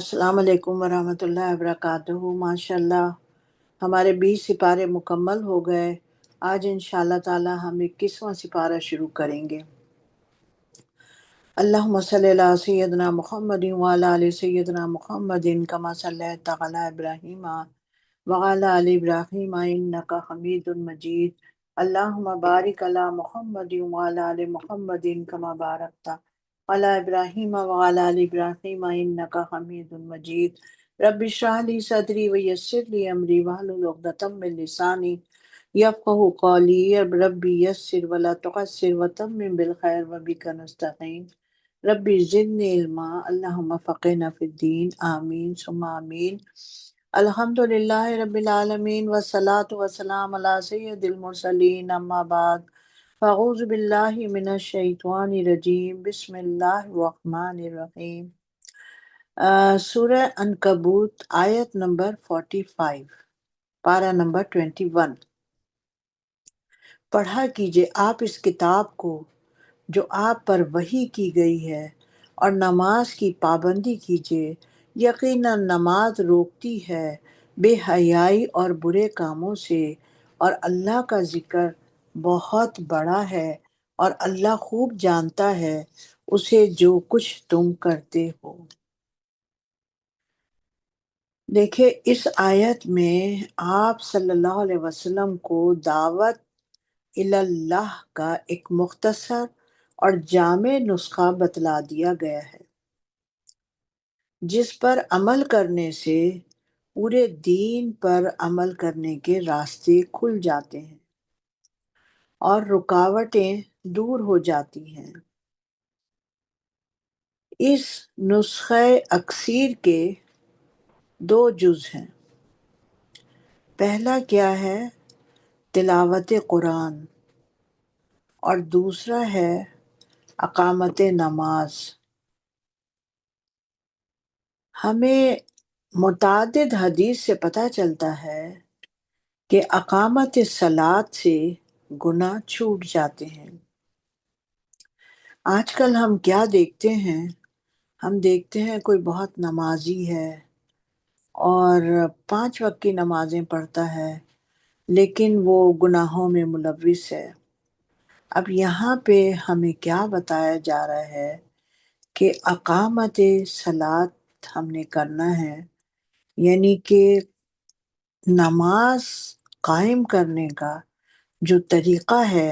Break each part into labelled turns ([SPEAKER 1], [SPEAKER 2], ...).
[SPEAKER 1] السلام علیکم ورحمۃ اللہ وبرکاتہ۔ ماشاءاللہ ہمارے 20 سپارے مکمل ہو گئے۔ آج انشاءاللہ تعالی ہم 21واں سپارہ شروع کریں گے۔ اللہم صلی علی سیدنا محمد وعلی آل سیدنا محمد کما صلیت علی ابراہیم وعلی آل ابراہیم انک حمید مجید۔ اللہم بارک علی محمد وعلی آل محمد کما بارکت علی ابراہیم وعلی آل ابراہیم انک حمید مجید۔ رب اشرح لی صدری ویسر لی امری واحلل عقدۃ من لسانی یفقہوا قولی۔ ربی یسر ولا تعسر وتمم بالخیر وبک نستعین۔ ربی زدنی علما۔ اللہم فقہنا فی الدین۔ آمین ثم آمین۔ الحمدللہ رب العالمین والصلاة والسلام علی سید المرسلین، اما بعد فاعوذ باللہ من الشیطان الرجیم، بسم اللہ الرحمن الرحیم۔ سورہ عنکبوت آیت نمبر 45، پارہ نمبر 21۔ پڑھا کیجئے آپ اس کتاب کو جو آپ پر وحی کی گئی ہے، اور نماز کی پابندی کیجئے، یقیناً نماز روکتی ہے بے حیائی اور برے کاموں سے، اور اللہ کا ذکر بہت بڑا ہے، اور اللہ خوب جانتا ہے اسے جو کچھ تم کرتے ہو۔ دیکھیں اس آیت میں آپ صلی اللہ علیہ وسلم کو دعوت اللہ کا ایک مختصر اور جامع نسخہ بتلا دیا گیا ہے، جس پر عمل کرنے سے پورے دین پر عمل کرنے کے راستے کھل جاتے ہیں اور رکاوٹیں دور ہو جاتی ہیں۔ اس نسخہ اکثیر کے 2 جز ہیں۔ پہلا کیا ہے؟ تلاوت قرآن، اور دوسرا ہے اقامت نماز۔ ہمیں متعدد حدیث سے پتہ چلتا ہے کہ اقامت صلاۃ سے گناہ چھوٹ جاتے ہیں۔ آج کل ہم کیا دیکھتے ہیں؟ ہم دیکھتے ہیں کوئی بہت نمازی ہے اور 5 وقت کی نمازیں پڑھتا ہے، لیکن وہ گناہوں میں ملوث ہے۔ اب یہاں پہ ہمیں کیا بتایا جا رہا ہے کہ اقامت صلاۃ ہم نے کرنا ہے، یعنی کہ نماز قائم کرنے کا جو طریقہ ہے،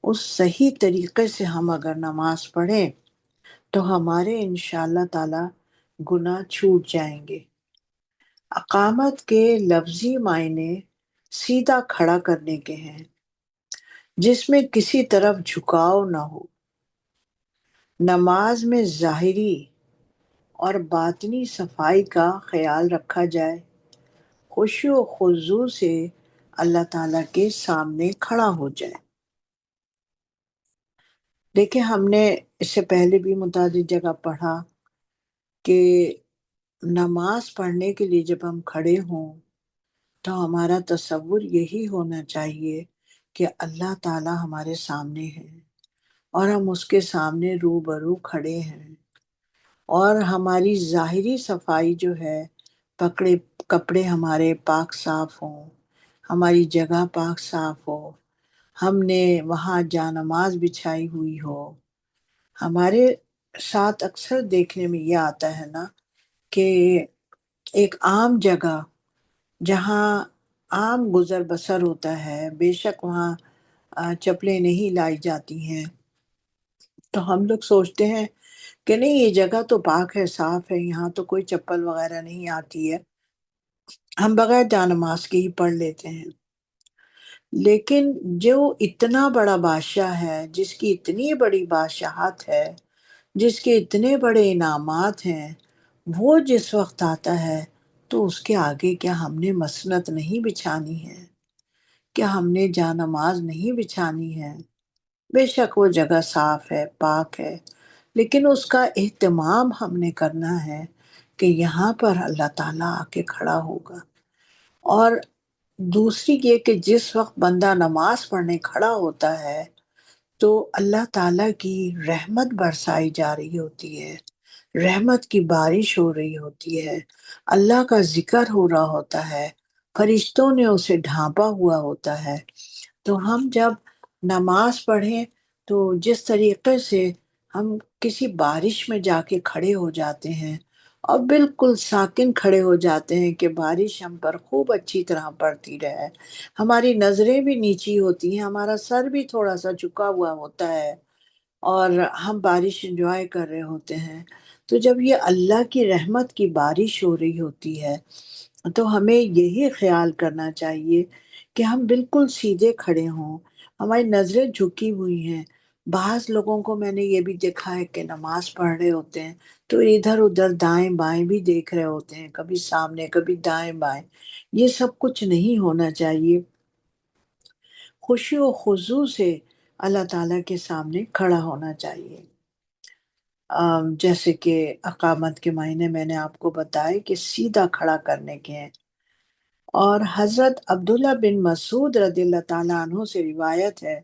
[SPEAKER 1] اس صحیح طریقے سے ہم اگر نماز پڑھیں تو ہمارے انشاءاللہ تعالی گناہ چھوٹ جائیں گے۔ اقامت کے لفظی معنی سیدھا کھڑا کرنے کے ہیں، جس میں کسی طرف جھکاؤ نہ ہو۔ نماز میں ظاہری اور باطنی صفائی کا خیال رکھا جائے، خشوع و خضوع سے اللہ تعالیٰ کے سامنے کھڑا ہو جائے۔ دیکھیں ہم نے اس سے پہلے بھی متعدد جگہ پڑھا کہ نماز پڑھنے کے لیے جب ہم کھڑے ہوں تو ہمارا تصور یہی ہونا چاہیے کہ اللہ تعالیٰ ہمارے سامنے ہے اور ہم اس کے سامنے روبرو کھڑے ہیں، اور ہماری ظاہری صفائی جو ہے، کپڑے ہمارے پاک صاف ہوں، ہماری جگہ پاک صاف ہو، ہم نے وہاں جا نماز بچھائی ہوئی ہو۔ ہمارے ساتھ اکثر دیکھنے میں یہ آتا ہے نا کہ ایک عام جگہ جہاں عام گزر بسر ہوتا ہے، بے شک وہاں چپلیں نہیں لائی جاتی ہیں، تو ہم لوگ سوچتے ہیں کہ نہیں یہ جگہ تو پاک ہے، صاف ہے، یہاں تو کوئی چپل وغیرہ نہیں آتی ہے، ہم بغیر جانماز کے ہی پڑھ لیتے ہیں۔ لیکن جو اتنا بڑا بادشاہ ہے، جس کی اتنی بڑی بادشاہت ہے، جس کے اتنے بڑے انعامات ہیں، وہ جس وقت آتا ہے تو اس کے آگے کیا ہم نے مسند نہیں بچھانی ہے؟ کیا ہم نے جانماز نہیں بچھانی ہے؟ بے شک وہ جگہ صاف ہے، پاک ہے، لیکن اس کا اہتمام ہم نے کرنا ہے کہ یہاں پر اللہ تعالیٰ آ کے کھڑا ہوگا۔ اور دوسری یہ کہ جس وقت بندہ نماز پڑھنے کھڑا ہوتا ہے تو اللہ تعالیٰ کی رحمت برسائی جا رہی ہوتی ہے، رحمت کی بارش ہو رہی ہوتی ہے، اللہ کا ذکر ہو رہا ہوتا ہے، فرشتوں نے اسے ڈھانپا ہوا ہوتا ہے۔ تو ہم جب نماز پڑھیں تو جس طریقے سے ہم کسی بارش میں جا کے کھڑے ہو جاتے ہیں اور بالکل ساکن کھڑے ہو جاتے ہیں کہ بارش ہم پر خوب اچھی طرح پڑتی رہے، ہماری نظریں بھی نیچی ہوتی ہیں، ہمارا سر بھی تھوڑا سا جھکا ہوا ہوتا ہے اور ہم بارش انجوائے کر رہے ہوتے ہیں۔ تو جب یہ اللہ کی رحمت کی بارش ہو رہی ہوتی ہے تو ہمیں یہی خیال کرنا چاہیے کہ ہم بالکل سیدھے کھڑے ہوں، ہماری نظریں جھکی ہوئی ہیں۔ بعض لوگوں کو میں نے یہ بھی دیکھا ہے کہ نماز پڑھ رہے ہوتے ہیں تو ادھر ادھر دائیں بائیں بھی دیکھ رہے ہوتے ہیں، کبھی سامنے کبھی دائیں بائیں۔ یہ سب کچھ نہیں ہونا چاہیے، خوشی و خضوع سے اللہ تعالیٰ کے سامنے کھڑا ہونا چاہیے۔ جیسے کہ اقامت کے معنی میں نے آپ کو بتایا کہ سیدھا کھڑا کرنے کے ہیں۔ اور حضرت عبداللہ بن مسعود رضی اللہ تعالیٰ عنہ سے روایت ہے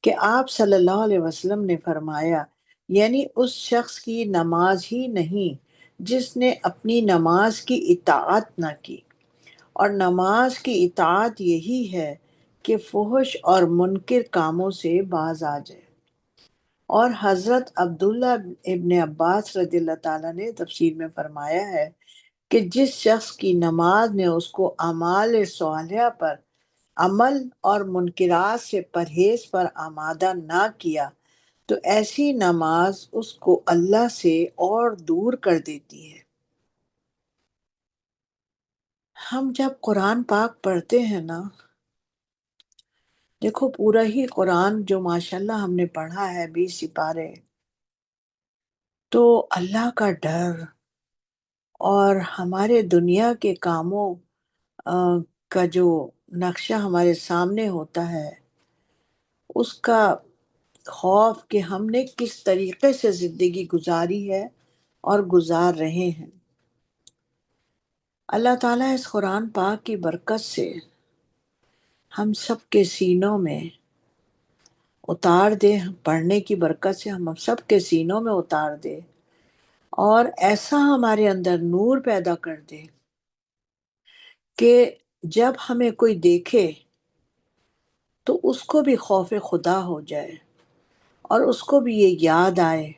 [SPEAKER 1] کہ آپ صلی اللہ علیہ وسلم نے فرمایا، یعنی اس شخص کی نماز ہی نہیں جس نے اپنی نماز کی اطاعت نہ کی، اور نماز کی اطاعت یہی ہے کہ فحش اور منکر کاموں سے باز آ جائے۔ اور حضرت عبداللہ ابن عباس رضی اللہ تعالیٰ نے تفسیر میں فرمایا ہے کہ جس شخص کی نماز نے اس کو اعمال صالحہ پر عمل اور منکرات سے پرہیز پر آمادہ نہ کیا تو ایسی نماز اس کو اللہ سے اور دور کر دیتی ہے۔ ہم جب قرآن پاک پڑھتے ہیں نا، دیکھو پورا ہی قرآن جو ماشاءاللہ ہم نے پڑھا ہے 20 سپارے، تو اللہ کا ڈر اور ہمارے دنیا کے کاموں آ، کا جو نقشہ ہمارے سامنے ہوتا ہے، اس کا خوف کہ ہم نے کس طریقے سے زندگی گزاری ہے اور گزار رہے ہیں۔ اللہ تعالیٰ اس قرآن پاک کی برکت سے ہم سب کے سینوں میں اتار دے، پڑھنے کی برکت سے ہم سب کے سینوں میں اتار دے اور ایسا ہمارے اندر نور پیدا کر دے کہ جب ہمیں کوئی دیکھے تو اس کو بھی خوف خدا ہو جائے اور اس کو بھی یہ یاد آئے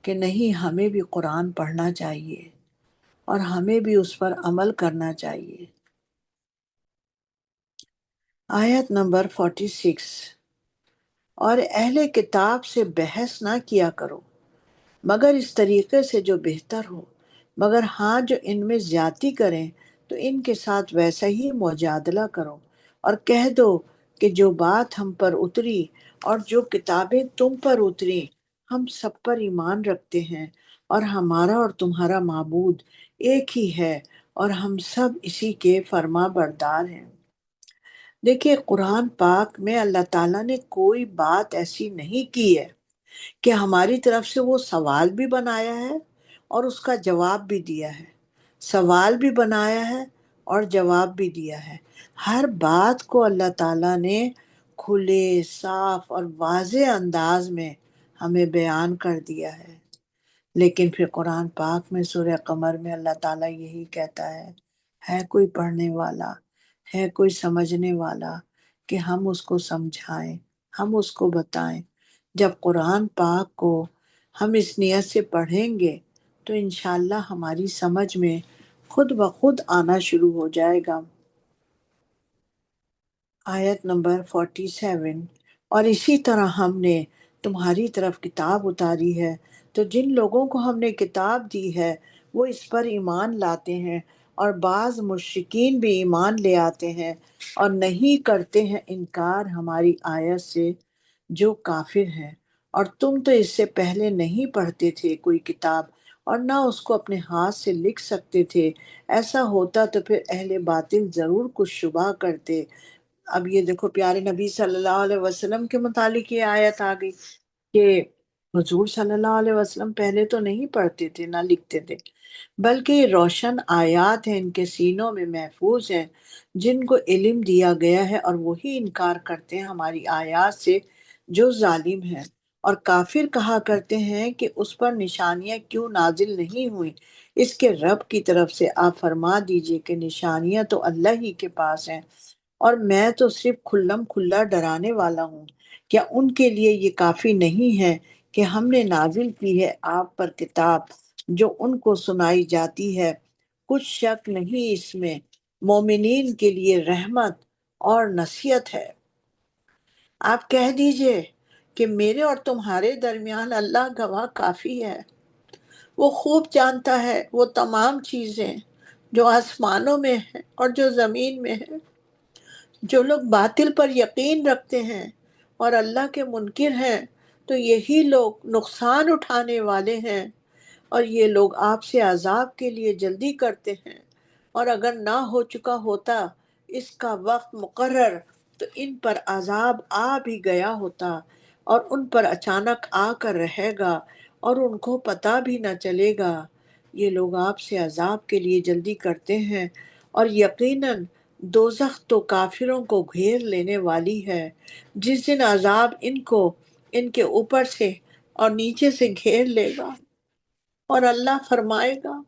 [SPEAKER 1] کہ نہیں، ہمیں بھی قرآن پڑھنا چاہیے اور ہمیں بھی اس پر عمل کرنا چاہیے۔ آیت نمبر 46، اور اہل کتاب سے بحث نہ کیا کرو مگر اس طریقے سے جو بہتر ہو، مگر ہاں جو ان میں زیادتی کریں تو ان کے ساتھ ویسا ہی مجادلہ کرو، اور کہہ دو کہ جو بات ہم پر اتری اور جو کتابیں تم پر اتری ہم سب پر ایمان رکھتے ہیں، اور ہمارا اور تمہارا معبود ایک ہی ہے اور ہم سب اسی کے فرما بردار ہیں۔ دیکھیے قرآن پاک میں اللہ تعالیٰ نے کوئی بات ایسی نہیں کی ہے کہ ہماری طرف سے وہ سوال بھی بنایا ہے اور اس کا جواب بھی دیا ہے، سوال بھی بنایا ہے اور جواب بھی دیا ہے۔ ہر بات کو اللہ تعالیٰ نے کھلے، صاف اور واضح انداز میں ہمیں بیان کر دیا ہے۔ لیکن پھر قرآن پاک میں سورہ قمر میں اللہ تعالیٰ یہی کہتا ہے کوئی پڑھنے والا، ہے کوئی سمجھنے والا کہ ہم اس کو سمجھائیں، ہم اس کو بتائیں۔ جب قرآن پاک کو ہم اس نیت سے پڑھیں گے تو انشاءاللہ ہماری سمجھ میں خود بخود آنا شروع ہو جائے گا۔ آیت نمبر 47، اور اسی طرح ہم نے تمہاری طرف کتاب اتاری ہے تو جن لوگوں کو ہم نے کتاب دی ہے وہ اس پر ایمان لاتے ہیں، اور بعض مشرکین بھی ایمان لے آتے ہیں اور نہیں کرتے ہیں انکار ہماری آیت سے جو کافر ہیں۔ اور تم تو اس سے پہلے نہیں پڑھتے تھے کوئی کتاب اور نہ اس کو اپنے ہاتھ سے لکھ سکتے تھے، ایسا ہوتا تو پھر اہل باطل ضرور کچھ شبہ کرتے۔ اب یہ دیکھو پیارے نبی صلی اللہ علیہ وسلم کے متعلق یہ آیت آ گئی کہ حضور صلی اللہ علیہ وسلم پہلے تو نہیں پڑھتے تھے نہ لکھتے تھے، بلکہ یہ روشن آیات ہیں، ان کے سینوں میں محفوظ ہیں، جن کو علم دیا گیا ہے اور وہی انکار کرتے ہیں ہماری آیات سے جو ظالم ہیں۔ اور کافر کہا کرتے ہیں کہ اس پر نشانیاں کیوں نازل نہیں ہوئیں۔ اس کے رب کی طرف سے آپ فرما دیجئے کہ نشانیاں تو اللہ ہی کے پاس ہیں، اور میں تو صرف کھلم کھلا ڈرانے والا ہوں۔ کیا ان کے لیے یہ کافی نہیں ہے کہ ہم نے نازل کی ہے آپ پر کتاب جو ان کو سنائی جاتی ہے؟ کچھ شک نہیں اس میں مومنین کے لیے رحمت اور نصیحت ہے۔ آپ کہہ دیجئے کہ میرے اور تمہارے درمیان اللہ گواہ کافی ہے۔ وہ خوب جانتا ہے وہ تمام چیزیں جو آسمانوں میں ہیں اور جو زمین میں ہیں۔ جو لوگ باطل پر یقین رکھتے ہیں اور اللہ کے منکر ہیں تو یہی لوگ نقصان اٹھانے والے ہیں، اور یہ لوگ آپ سے عذاب کے لیے جلدی کرتے ہیں، اور اگر نہ ہو چکا ہوتا اس کا وقت مقرر تو ان پر عذاب آ بھی گیا ہوتا، اور ان پر اچانک آ کر رہے گا اور ان کو پتہ بھی نہ چلے گا۔ یہ لوگ آپ سے عذاب کے لیے جلدی کرتے ہیں، اور یقیناً دوزخ تو کافروں کو گھیر لینے والی ہے، جس دن عذاب ان کو ان کے اوپر سے اور نیچے سے گھیر لے گا، اور اللہ فرمائے گا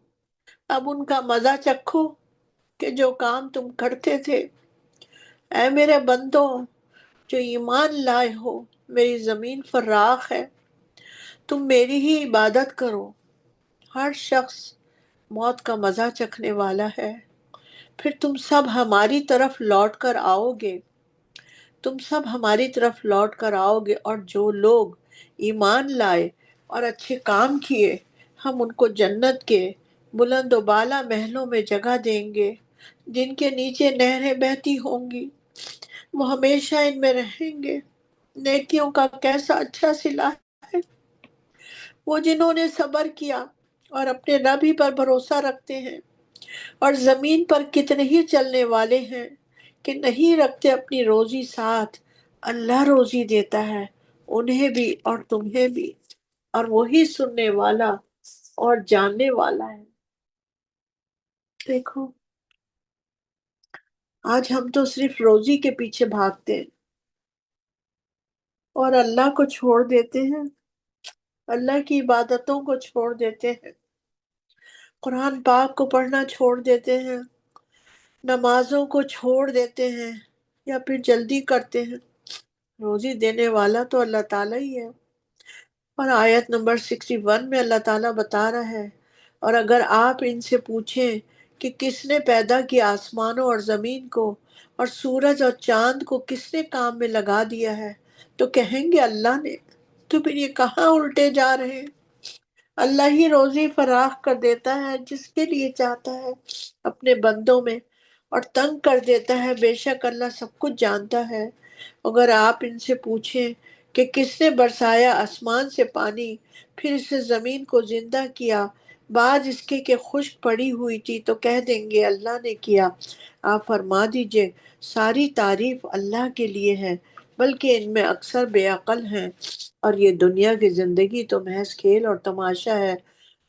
[SPEAKER 1] اب ان کا مزہ چکھو کہ جو کام تم کرتے تھے۔ اے میرے بندو جو ایمان لائے ہو، میری زمین فراخ ہے، تم میری ہی عبادت کرو۔ ہر شخص موت کا مزہ چکھنے والا ہے، پھر تم سب ہماری طرف لوٹ کر آؤ گے۔ تم سب ہماری طرف لوٹ کر آؤ گے، اور جو لوگ ایمان لائے اور اچھے کام کیے ہم ان کو جنت کے بلند و بالا محلوں میں جگہ دیں گے، جن کے نیچے نہریں بہتی ہوں گی، وہ ہمیشہ ان میں رہیں گے۔ نیکیوں کا کیسا اچھا صلہ ہے وہ جنہوں نے صبر کیا اور اپنے رب ہی پر بھروسہ رکھتے ہیں۔ اور زمین پر کتنے ہی چلنے والے ہیں کہ نہیں رکھتے اپنی روزی ساتھ، اللہ روزی دیتا ہے انہیں بھی اور تمہیں بھی، اور وہی سننے والا اور جاننے والا ہے۔ دیکھو آج ہم تو صرف روزی کے پیچھے بھاگتے ہیں اور اللہ کو چھوڑ دیتے ہیں، اللہ کی عبادتوں کو چھوڑ دیتے ہیں، قرآن پاک کو پڑھنا چھوڑ دیتے ہیں، نمازوں کو چھوڑ دیتے ہیں، یا پھر جلدی کرتے ہیں۔ روزی دینے والا تو اللہ تعالیٰ ہی ہے، اور آیت نمبر 61 میں اللہ تعالیٰ بتا رہا ہے، اور اگر آپ ان سے پوچھیں کہ کس نے پیدا کیا آسمانوں اور زمین کو، اور سورج اور چاند کو کس نے کام میں لگا دیا ہے، تو کہیں گے اللہ نے۔ تو پھر یہ کہاں الٹے جا رہے ہیں؟ اللہ ہی روزی فراخ کر دیتا ہے جس کے لیے چاہتا ہے اپنے بندوں میں، اور تنگ کر دیتا ہے، بے شک اللہ سب کچھ جانتا ہے۔ اگر آپ ان سے پوچھیں کہ کس نے برسایا آسمان سے پانی، پھر اسے زمین کو زندہ کیا، بعد اس کے کہ خشک پڑی ہوئی تھی، تو کہہ دیں گے اللہ نے کیا۔ آپ فرما دیجئے ساری تعریف اللہ کے لیے ہے، بلکہ ان میں اکثر بے عقل ہیں، اور یہ دنیا کی زندگی تو محض کھیل اور تماشا ہے،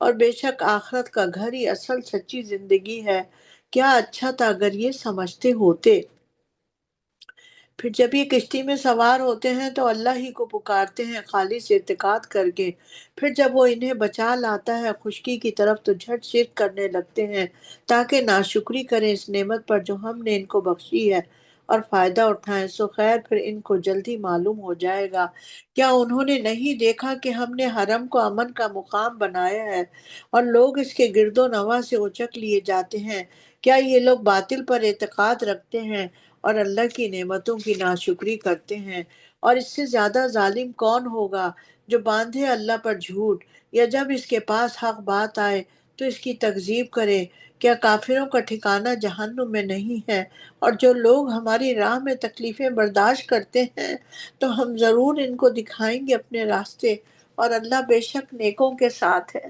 [SPEAKER 1] اور بے شک آخرت کا گھر ہی اصل سچی زندگی ہے۔ کیا اچھا تھا اگر یہ سمجھتے ہوتے۔ پھر جب یہ کشتی میں سوار ہوتے ہیں تو اللہ ہی کو پکارتے ہیں خالص اعتقاد کر کے، پھر جب وہ انہیں بچا لاتا ہے خشکی کی طرف تو جھٹ شرک کرنے لگتے ہیں، تاکہ ناشکری کریں اس نعمت پر جو ہم نے ان کو بخشی ہے، اور فائدہ اٹھائیں۔ سو خیر پھر ان کو جلدی معلوم ہو جائے گا۔ کیا انہوں نے نہیں دیکھا کہ ہم نے حرم کو امن کا مقام بنایا ہے، اور لوگ اس کے گرد و نواح سے اچک لیے جاتے ہیں؟ کیا یہ لوگ باطل پر اعتقاد رکھتے ہیں اور اللہ کی نعمتوں کی ناشکری کرتے ہیں؟ اور اس سے زیادہ ظالم کون ہوگا جو باندھے اللہ پر جھوٹ، یا جب اس کے پاس حق بات آئے تو اس کی تکذیب کرے؟ کیا کافروں کا ٹھکانہ جہنم میں نہیں ہے؟ اور جو لوگ ہماری راہ میں تکلیفیں برداشت کرتے ہیں تو ہم ضرور ان کو دکھائیں گے اپنے راستے، اور اللہ بے شک نیکوں کے ساتھ ہے۔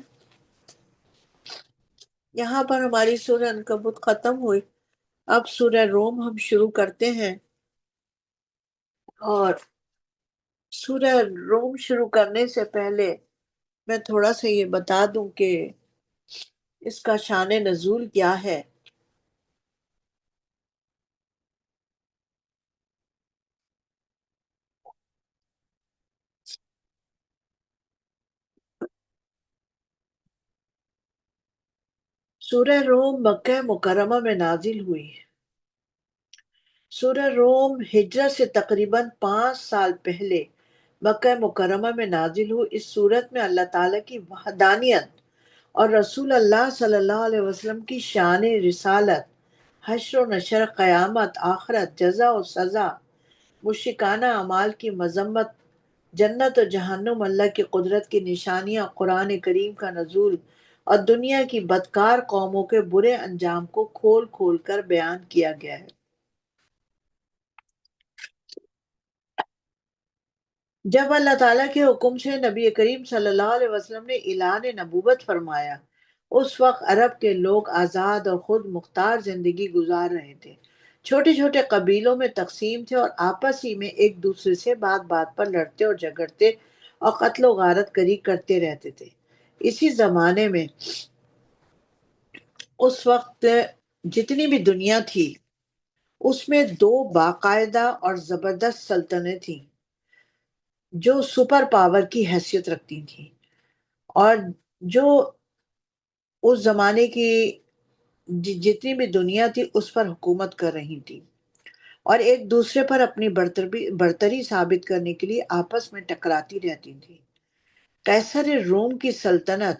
[SPEAKER 1] یہاں پر ہماری سورہ عنکبوت ختم ہوئی۔ اب سورہ روم ہم شروع کرتے ہیں، اور سورہ روم شروع کرنے سے پہلے میں تھوڑا سا یہ بتا دوں کہ اس کا شان نزول کیا ہے۔ سورہ روم مکہ مکرمہ میں نازل ہوئی۔ سورہ روم ہجرت سے تقریباً 5 سال پہلے مکہ مکرمہ میں نازل ہوئی۔ اس صورت میں اللہ تعالیٰ کی وحدانیت اور رسول اللہ صلی اللہ علیہ وسلم کی شان رسالت، حشر و نشر، قیامت، آخرت، جزا و سزا، مشرکانہ اعمال کی مذمت، جنت و جہنم، اللہ کی قدرت کی نشانیاں، قرآن کریم کا نزول اور دنیا کی بدکار قوموں کے برے انجام کو کھول کھول کر بیان کیا گیا ہے۔ جب اللہ تعالیٰ کے حکم سے نبی کریم صلی اللہ علیہ وسلم نے اعلان نبوت فرمایا، اس وقت عرب کے لوگ آزاد اور خود مختار زندگی گزار رہے تھے، چھوٹے چھوٹے قبیلوں میں تقسیم تھے اور آپس ہی میں ایک دوسرے سے بات بات پر لڑتے اور جھگڑتے اور قتل و غارت گری کرتے رہتے تھے۔ اسی زمانے میں اس وقت جتنی بھی دنیا تھی اس میں دو باقاعدہ اور زبردست سلطنتیں تھیں جو سپر پاور کی حیثیت رکھتی تھیں، اور جو اس زمانے کی جتنی بھی دنیا تھی اس پر حکومت کر رہی تھی اور ایک دوسرے پر اپنی برتری ثابت کرنے کے لیے آپس میں ٹکراتی رہتی تھی۔ قیصر روم کی سلطنت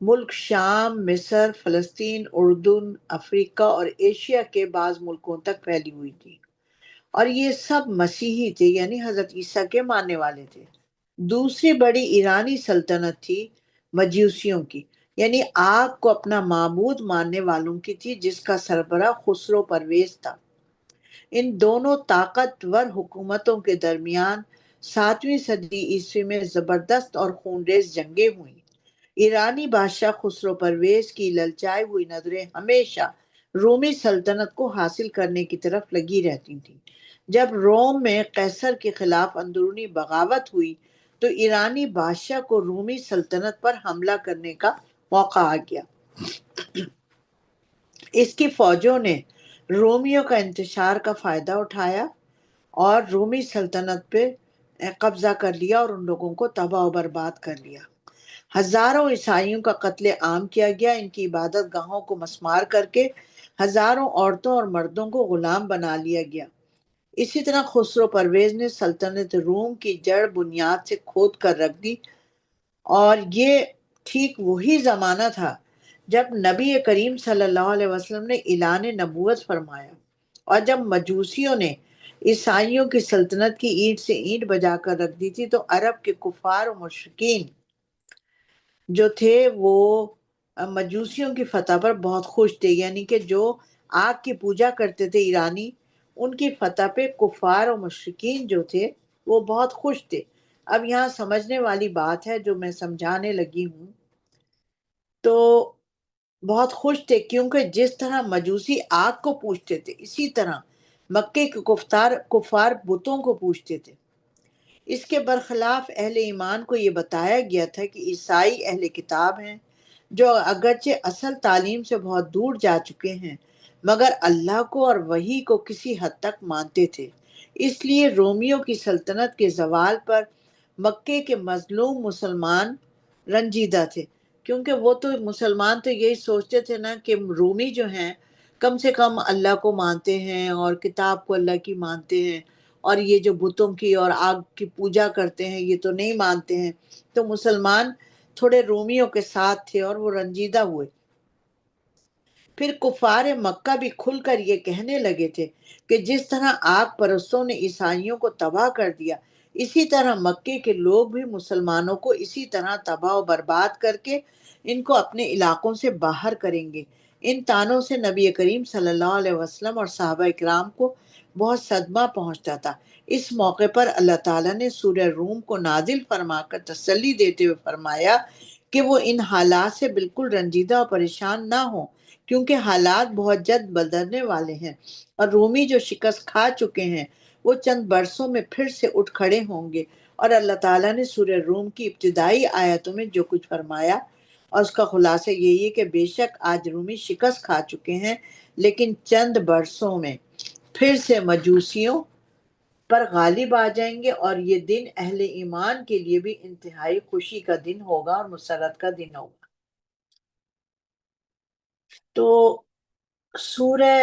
[SPEAKER 1] ملک شام، مصر، فلسطین، اردن، افریقہ اور ایشیا کے بعض ملکوں تک پھیلی ہوئی تھی، اور یہ سب مسیحی تھے، یعنی حضرت عیسیٰ کے ماننے والے تھے۔ دوسری بڑی ایرانی سلطنت تھی مجوسیوں کی، یعنی آگ کو اپنا معبود ماننے والوں کی تھی، جس کا سربراہ خسرو پرویز تھا۔ ان دونوں طاقتور حکومتوں کے درمیان 7ویں صدی عیسوی میں زبردست اور خونریز جنگیں ہوئیں۔ ایرانی بادشاہ خسرو پرویز کی للچائی ہوئی نظریں ہمیشہ رومی سلطنت کو حاصل کرنے کی طرف لگی رہتی تھیں۔ جب روم میں قیصر کے خلاف اندرونی بغاوت ہوئی تو ایرانی بادشاہ کو رومی سلطنت پر حملہ کرنے کا موقع آ گیا۔ اس کی فوجوں نے رومیوں کا انتشار کا فائدہ اٹھایا اور رومی سلطنت پہ قبضہ کر لیا اور ان لوگوں کو تباہ و برباد کر لیا۔ ہزاروں عیسائیوں کا قتل عام کیا گیا، ان کی عبادت گاہوں کو مسمار کر کے ہزاروں عورتوں اور مردوں کو غلام بنا لیا گیا۔ اسی طرح خسرو پرویز نے سلطنت روم کی جڑ بنیاد سے کھود کر رکھ دی، اور یہ ٹھیک وہی زمانہ تھا جب نبی کریم صلی اللہ علیہ وسلم نے اعلان نبوت فرمایا، اور جب مجوسیوں نے عیسائیوں کی سلطنت کی اینٹ سے اینٹ بجا کر رکھ دی تھی تو عرب کے کفار و مشرکین جو تھے وہ مجوسیوں کی فتح پر بہت خوش تھے، یعنی کہ جو آگ کی پوجا کرتے تھے ایرانی، ان کی فتح پہ کفار و مشرکین جو تھے وہ بہت خوش تھے۔ اب یہاں سمجھنے والی بات ہے جو میں سمجھانے لگی ہوں، تو بہت خوش تھے کیونکہ جس طرح مجوسی آگ کو پوجتے تھے اسی طرح مکے کے کفار بتوں کو پوجتے تھے۔ اس کے برخلاف اہل ایمان کو یہ بتایا گیا تھا کہ عیسائی اہل کتاب ہیں جو اگرچہ اصل تعلیم سے بہت دور جا چکے ہیں مگر اللہ کو اور وحی کو کسی حد تک مانتے تھے۔ اس لیے رومیوں کی سلطنت کے زوال پر مکے کے مظلوم مسلمان رنجیدہ تھے، کیونکہ وہ تو مسلمان تو یہی سوچتے تھے نا کہ رومی جو ہیں کم سے کم اللہ کو مانتے ہیں اور کتاب کو اللہ کی مانتے ہیں، اور یہ جو بتوں کی اور آگ کی پوجا کرتے ہیں یہ تو نہیں مانتے ہیں۔ تو مسلمان تھوڑے رومیوں کے ساتھ تھے اور وہ رنجیدہ ہوئے۔ پھر کفار مکہ بھی کھل کر یہ کہنے لگے تھے کہ جس طرح آگ پرستوں نے عیسائیوں کو تباہ کر دیا، اسی طرح مکے کے لوگ بھی مسلمانوں کو اسی طرح تباہ و برباد کر کے ان کو اپنے علاقوں سے باہر کریں گے۔ ان تانوں سے نبی کریم صلی اللہ علیہ وسلم اور صحابہ اکرام کو بہت صدمہ پہنچتا تھا۔ اس موقع پر اللہ تعالیٰ نے سورہ روم کو نازل فرما کر تسلی دیتے ہوئے فرمایا کہ وہ ان حالات سے بالکل رنجیدہ اور پریشان نہ ہوں، کیونکہ حالات بہت جلد بدلنے والے ہیں، اور رومی جو شکست کھا چکے ہیں وہ چند برسوں میں پھر سے اٹھ کھڑے ہوں گے۔ اور اللہ تعالیٰ نے سورہ روم کی ابتدائی آیتوں میں جو کچھ فرمایا اور اس کا خلاصہ یہی ہے کہ بے شک آج رومی شکست کھا چکے ہیں، لیکن چند برسوں میں پھر سے مجوسیوں پر غالب آ جائیں گے، اور یہ دن اہل ایمان کے لیے بھی انتہائی خوشی کا دن ہوگا اور مسرت کا دن ہوگا۔ تو سورہ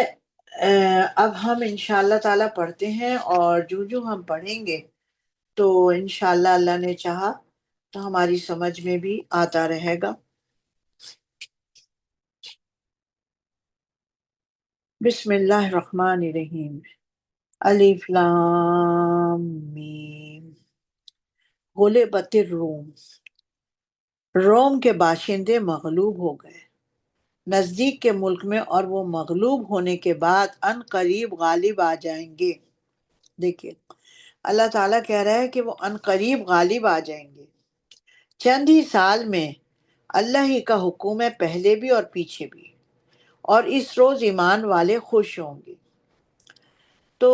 [SPEAKER 1] اب ہم انشاءاللہ تعالیٰ پڑھتے ہیں، اور جو جو ہم پڑھیں گے تو انشاءاللہ اللہ نے چاہا تو ہماری سمجھ میں بھی آتا رہے گا۔ بسم اللہ الرحمن الرحیم۔ الف لام میم۔ غلبت الروم، روم کے باشندے مغلوب ہو گئے نزدیک کے ملک میں، اور وہ مغلوب ہونے کے بعد ان قریب غالب آ جائیں گے۔ دیکھیے اللہ تعالیٰ کہہ رہا ہے کہ وہ ان قریب غالب آ جائیں گے، چند ہی سال میں۔ اللہ ہی کا حکم ہے، پہلے بھی اور پیچھے بھی، اور اس روز ایمان والے خوش ہوں گے۔ تو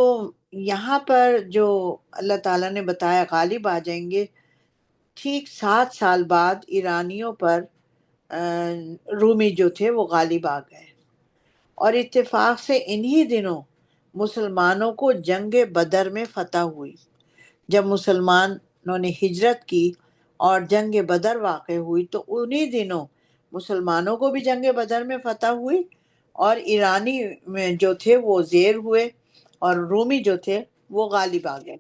[SPEAKER 1] یہاں پر جو اللہ تعالیٰ نے بتایا غالب آ جائیں گے، ٹھیک 7 سال بعد ایرانیوں پر رومی جو تھے وہ غالب آ گئے، اور اتفاق سے انہی دنوں مسلمانوں کو جنگ بدر میں فتح ہوئی۔ جب مسلمانوں نے ہجرت کی اور جنگ بدر واقع ہوئی تو انہی دنوں مسلمانوں کو بھی جنگ بدر میں فتح ہوئی، اور ایرانی میں جو تھے وہ زیر ہوئے، اور رومی جو تھے وہ غالب آ گئے۔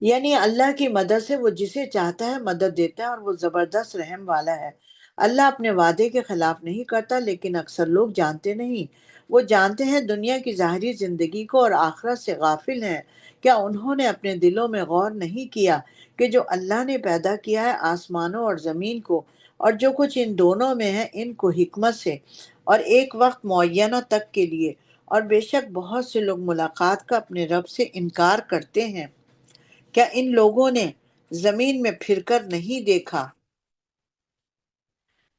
[SPEAKER 1] یعنی اللہ کی مدد سے وہ جسے چاہتا ہے مدد دیتا ہے، اور وہ زبردست رحم والا ہے۔ اللہ اپنے وعدے کے خلاف نہیں کرتا، لیکن اکثر لوگ جانتے نہیں۔ وہ جانتے ہیں دنیا کی ظاہری زندگی کو اور آخرت سے غافل ہیں۔ کیا انہوں نے اپنے دلوں میں غور نہیں کیا کہ جو اللہ نے پیدا کیا ہے آسمانوں اور زمین کو، اور جو کچھ ان دونوں میں ہے، ان کو حکمت سے اور ایک وقت معینہ تک کے لیے، اور بے شک بہت سے لوگ ملاقات کا اپنے رب سے انکار کرتے ہیں۔ کیا ان لوگوں نے زمین میں پھر کر نہیں دیکھا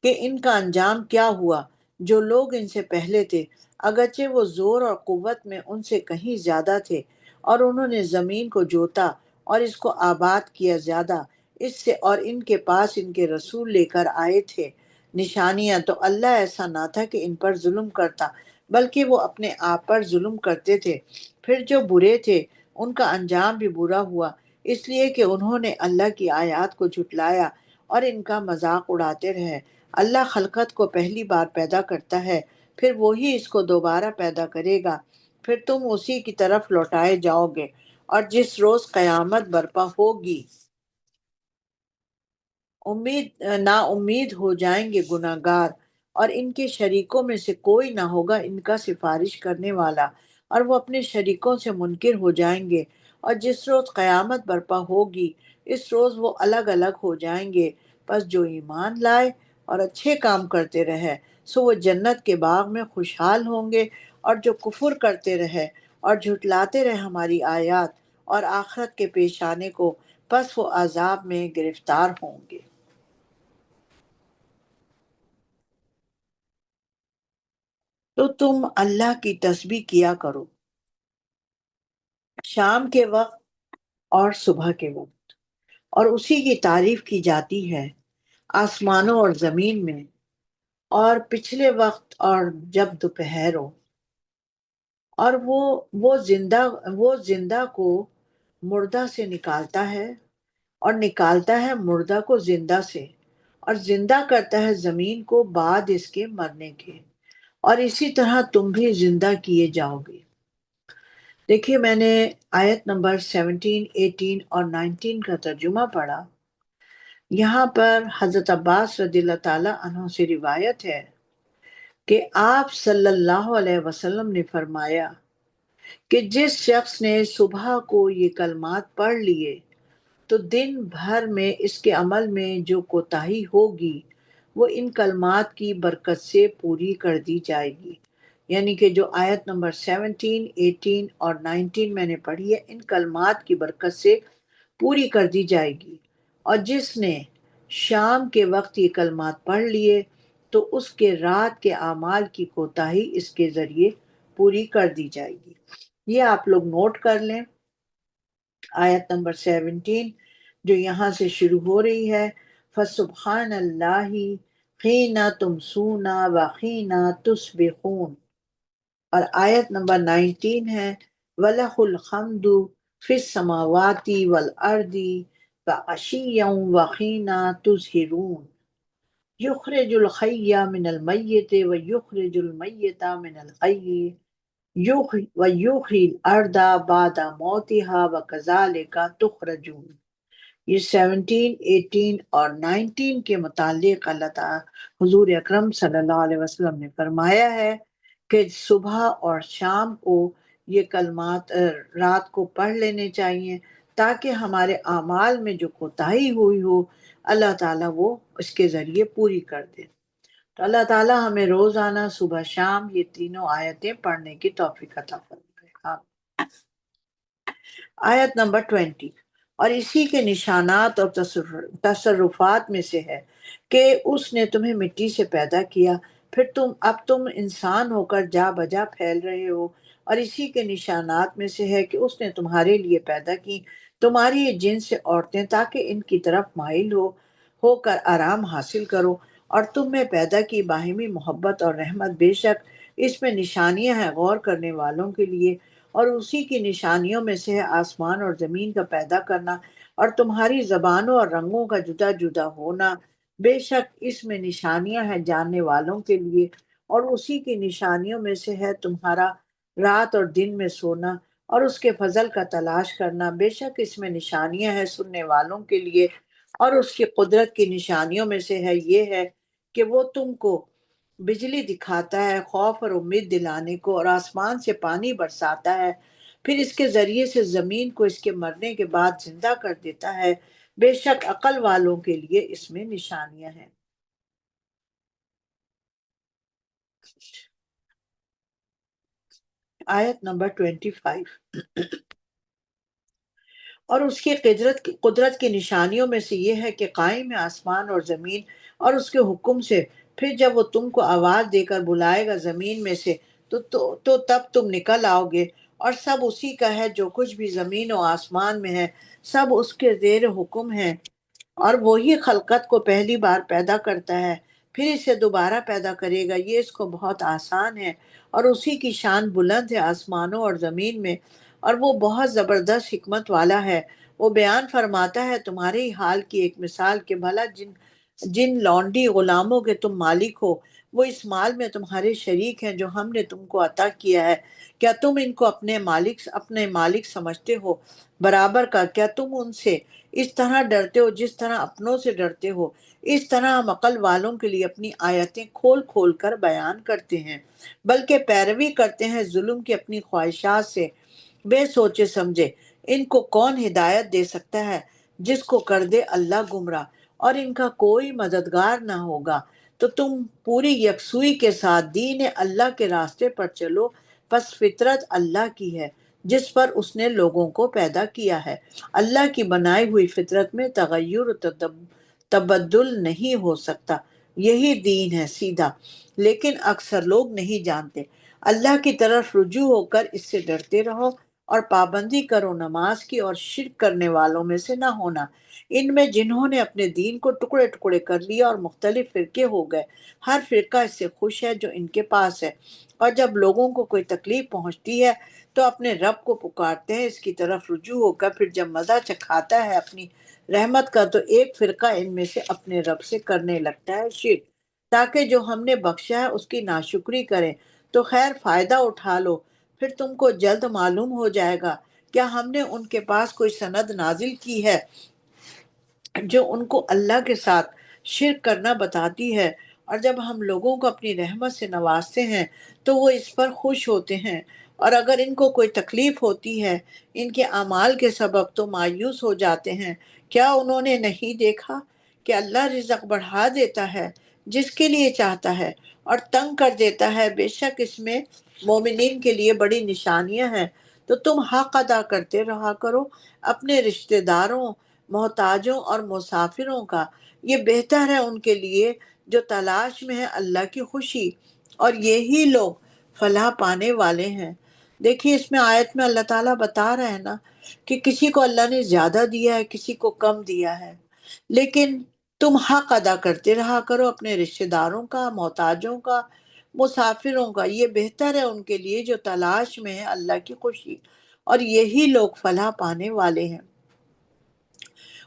[SPEAKER 1] کہ ان کا انجام کیا ہوا؟ جو لوگ ان سے پہلے تھے، اگرچہ وہ زور اور قوت میں ان سے کہیں زیادہ تھے، اور انہوں نے زمین کو جوتا اور اس کو آباد کیا زیادہ اس سے، اور ان کے پاس ان کے رسول لے کر آئے تھے نشانیاں، تو اللہ ایسا نہ تھا کہ ان پر ظلم کرتا، بلکہ وہ اپنے آپ پر ظلم کرتے تھے۔ پھر جو برے تھے ان کا انجام بھی برا ہوا، اس لیے کہ انہوں نے اللہ کی آیات کو جھٹلایا اور ان کا مذاق اڑاتے رہے۔ اللہ خلقت کو پہلی بار پیدا کرتا ہے، پھر وہی اس کو دوبارہ پیدا کرے گا، پھر تم اسی کی طرف لوٹائے جاؤ گے۔ اور جس روز قیامت برپا ہوگی، نا امید ہو جائیں گے گناہگار، اور ان کے شریکوں میں سے کوئی نہ ہوگا ان کا سفارش کرنے والا، اور وہ اپنے شریکوں سے منکر ہو جائیں گے۔ اور جس روز قیامت برپا ہوگی، اس روز وہ الگ الگ ہو جائیں گے۔ پس جو ایمان لائے اور اچھے کام کرتے رہے، سو وہ جنت کے باغ میں خوشحال ہوں گے، اور جو کفر کرتے رہے اور جھٹلاتے رہے ہماری آیات اور آخرت کے پیش آنے کو، پس وہ عذاب میں گرفتار ہوں گے۔ تو تم اللہ کی تسبیح کیا کرو شام کے وقت اور صبح کے وقت، اور اسی کی تعریف کی جاتی ہے آسمانوں اور زمین میں، اور پچھلے وقت اور جب دوپہر ہو، اور وہ زندہ کو مردہ سے نکالتا ہے، اور نکالتا ہے مردہ کو زندہ سے، اور زندہ کرتا ہے زمین کو بعد اس کے مرنے کے، اور اسی طرح تم بھی زندہ کیے جاؤ گے۔ دیکھیے میں نے آیت نمبر 17، 18 اور 19 کا ترجمہ پڑھا۔ یہاں پر حضرت عباس رضی اللہ تعالی عنہ سے روایت ہے کہ آپ صلی اللہ علیہ وسلم نے فرمایا کہ جس شخص نے صبح کو یہ کلمات پڑھ لیے تو دن بھر میں اس کے عمل میں جو کوتاہی ہوگی وہ ان کلمات کی برکت سے پوری کر دی جائے گی۔ یعنی کہ جو آیت نمبر 17، 18 اور 19 میں نے پڑھی ہے، ان کلمات کی برکت سے پوری کر دی جائے گی۔ اور جس نے شام کے وقت یہ کلمات پڑھ لیے تو اس کے رات کے اعمال کی کوتاہی اس کے ذریعے پوری کر دی جائے گی۔ یہ آپ لوگ نوٹ کر لیں۔ آیت نمبر 17 جو یہاں سے شروع ہو رہی ہے، فَسُبْحَانَ اللَّهِ حِینَ تُمْسُونَ وَحِینَ تُصْبِحُونَ، اور آیت نمبر 19 ہے، وَلَهُ الْحَمْدُ فِی السَّمَاوَاتِ وَالْأَرْضِ وَعَشِیًّا وَحِینَ تُظْہِرُونَ۔ یخرج الحی من المیت و یخرج المیت من الحی ویحیی الارض بعد موتها وکذالک تخرجون۔ یہ 17، 18 اور 19 کے متعلق اللہ تعالیٰ حضور اکرم صلی اللہ علیہ وسلم نے فرمایا ہے کہ صبح اور شام کو یہ کلمات رات کو پڑھ لینے چاہیے تاکہ ہمارے اعمال میں جو کوتاہی ہوئی ہو اللہ تعالیٰ وہ اس کے ذریعے پوری کر دے۔ تو اللہ تعالیٰ ہمیں روزانہ صبح شام یہ تینوں آیتیں پڑھنے کی توفیق عطا فرمائے۔ آیت نمبر 20۔ اور اسی کے نشانات اور تصرفات میں سے ہے کہ اس نے تمہیں مٹی سے پیدا کیا، پھر تم انسان ہو کر جا بجا پھیل رہے ہو، اور اسی کے نشانات میں سے ہے کہ اس نے تمہارے لیے پیدا کی تمہاری جنس سے عورتیں تاکہ ان کی طرف مائل ہو کر آرام حاصل کرو، اور تم میں پیدا کی باہمی محبت اور رحمت، بے شک اس میں نشانیاں ہیں غور کرنے والوں کے لیے۔ اور اسی کی نشانیوں میں سے ہے آسمان اور زمین کا پیدا کرنا اور تمہاری زبانوں اور رنگوں کا جدا جدا ہونا، بے شک اس میں نشانیاں ہیں جاننے والوں کے لیے۔ اور اسی کی نشانیوں میں سے ہے تمہارا رات اور دن میں سونا اور اس کے فضل کا تلاش کرنا، بے شک اس میں نشانیاں ہیں سننے والوں کے لیے۔ اور اس کی قدرت کی نشانیوں میں سے ہے یہ ہے کہ وہ تم کو بجلی دکھاتا ہے خوف اور امید دلانے کو، اور آسمان سے پانی برساتا ہے، پھر اس کے ذریعے سے زمین کو اس کے مرنے کے بعد زندہ کر دیتا ہے، بے شک عقل والوں کے لیے اس میں نشانیاں ہیں۔ آیت نمبر 25۔ اور اس کی قدرت کی نشانیوں میں سے یہ ہے کہ قائم ہے آسمان اور زمین اور اس کے حکم سے، پھر جب وہ تم کو آواز دے کر بلائے گا زمین میں سے تو تب تم نکل آؤ گے، اور سب اسی کا ہے، جو کچھ بھی زمین و آسمان میں ہے سب اس کے زیر حکم ہے۔ اور وہی خلقت کو پہلی بار پیدا کرتا ہے پھر اسے دوبارہ پیدا کرے گا، یہ اس کو بہت آسان ہے، اور اسی کی شان بلند ہے آسمانوں اور زمین میں، اور وہ بہت زبردست حکمت والا ہے۔ وہ بیان فرماتا ہے تمہارے ہی حال کی ایک مثال کہ بھلا جن لونڈی غلاموں کے تم مالک ہو وہ اس مال میں تمہارے شریک ہیں جو ہم نے تم کو عطا کیا ہے، کیا تم ان کو اپنے مالک سمجھتے ہو برابر کا؟ کیا تم ان سے اس طرح ڈرتے ہو جس طرح اپنوں سے ڈرتے ہو؟ اس طرح ہم عقل والوں کے لیے اپنی آیتیں کھول کھول کر بیان کرتے ہیں، بلکہ پیروی کرتے ہیں ظلم کی اپنی خواہشات سے بے سوچے سمجھے۔ ان کو کون ہدایت دے سکتا ہے جس کو کر دے اللہ گمراہ، اور ان کا کوئی مددگار نہ ہوگا۔ تو تم پوری یکسوئی کے ساتھ دین اللہ کے راستے پر چلو، پس فطرت اللہ کی ہے جس پر اس نے لوگوں کو پیدا کیا ہے۔ اللہ کی بنائی ہوئی فطرت میں تغیر و تبدل نہیں ہو سکتا، یہی دین ہے سیدھا، لیکن اکثر لوگ نہیں جانتے۔ اللہ کی طرف رجوع ہو کر اس سے ڈرتے رہو اور پابندی کرو نماز کی، اور شرک کرنے والوں میں سے نہ ہونا۔ ان میں جنہوں نے اپنے دین کو ٹکڑے ٹکڑے کر لیا اور مختلف فرقے ہو گئے، ہر فرقہ اس سے خوش ہے جو ان کے پاس ہے، اور جب لوگوں کو کوئی تکلیف پہنچتی ہے تو اپنے رب کو پکارتے ہیں اس کی طرف رجوع ہو کر، پھر جب مزہ چکھاتا ہے اپنی رحمت کا تو ایک فرقہ ان میں سے اپنے رب سے کرنے لگتا ہے شرک، تاکہ جو ہم نے بخشا ہے اس کی ناشکری کریں۔ تو خیر فائدہ اٹھا لو، پھر تم کو جلد معلوم ہو جائے گا کیا ہم نے ان کے پاس کوئی سند نازل کی ہے جو ان کو اللہ کے ساتھ شرک کرنا بتاتی ہے، اور جب ہم لوگوں کو اپنی رحمت سے نوازتے ہیں تو وہ اس پر خوش ہوتے ہیں، اور اگر ان کو کوئی تکلیف ہوتی ہے ان کے اعمال کے سبب تو مایوس ہو جاتے ہیں۔ کیا انہوں نے نہیں دیکھا کہ اللہ رزق بڑھا دیتا ہے جس کے لیے چاہتا ہے اور تنگ کر دیتا ہے، بے شک اس میں مومنین کے لیے بڑی نشانیاں ہیں۔ تو تم حق ادا کرتے رہا کرو اپنے رشتہ داروں، محتاجوں اور مسافروں کا، یہ بہتر ہے ان کے لیے جو تلاش میں ہے اللہ کی خوشی، اور یہی لوگ فلاح پانے والے ہیں۔ دیکھیے اس میں آیت میں اللہ تعالیٰ بتا رہے ہیں نا کہ کسی کو اللہ نے زیادہ دیا ہے کسی کو کم دیا ہے، لیکن تم حق ادا کرتے رہا کرو اپنے رشتہ داروں کا، محتاجوں کا، مسافروں کا، یہ بہتر ہے ان کے لیے جو تلاش میں ہے اللہ کی خوشی، اور یہی لوگ فلاح پانے والے ہیں۔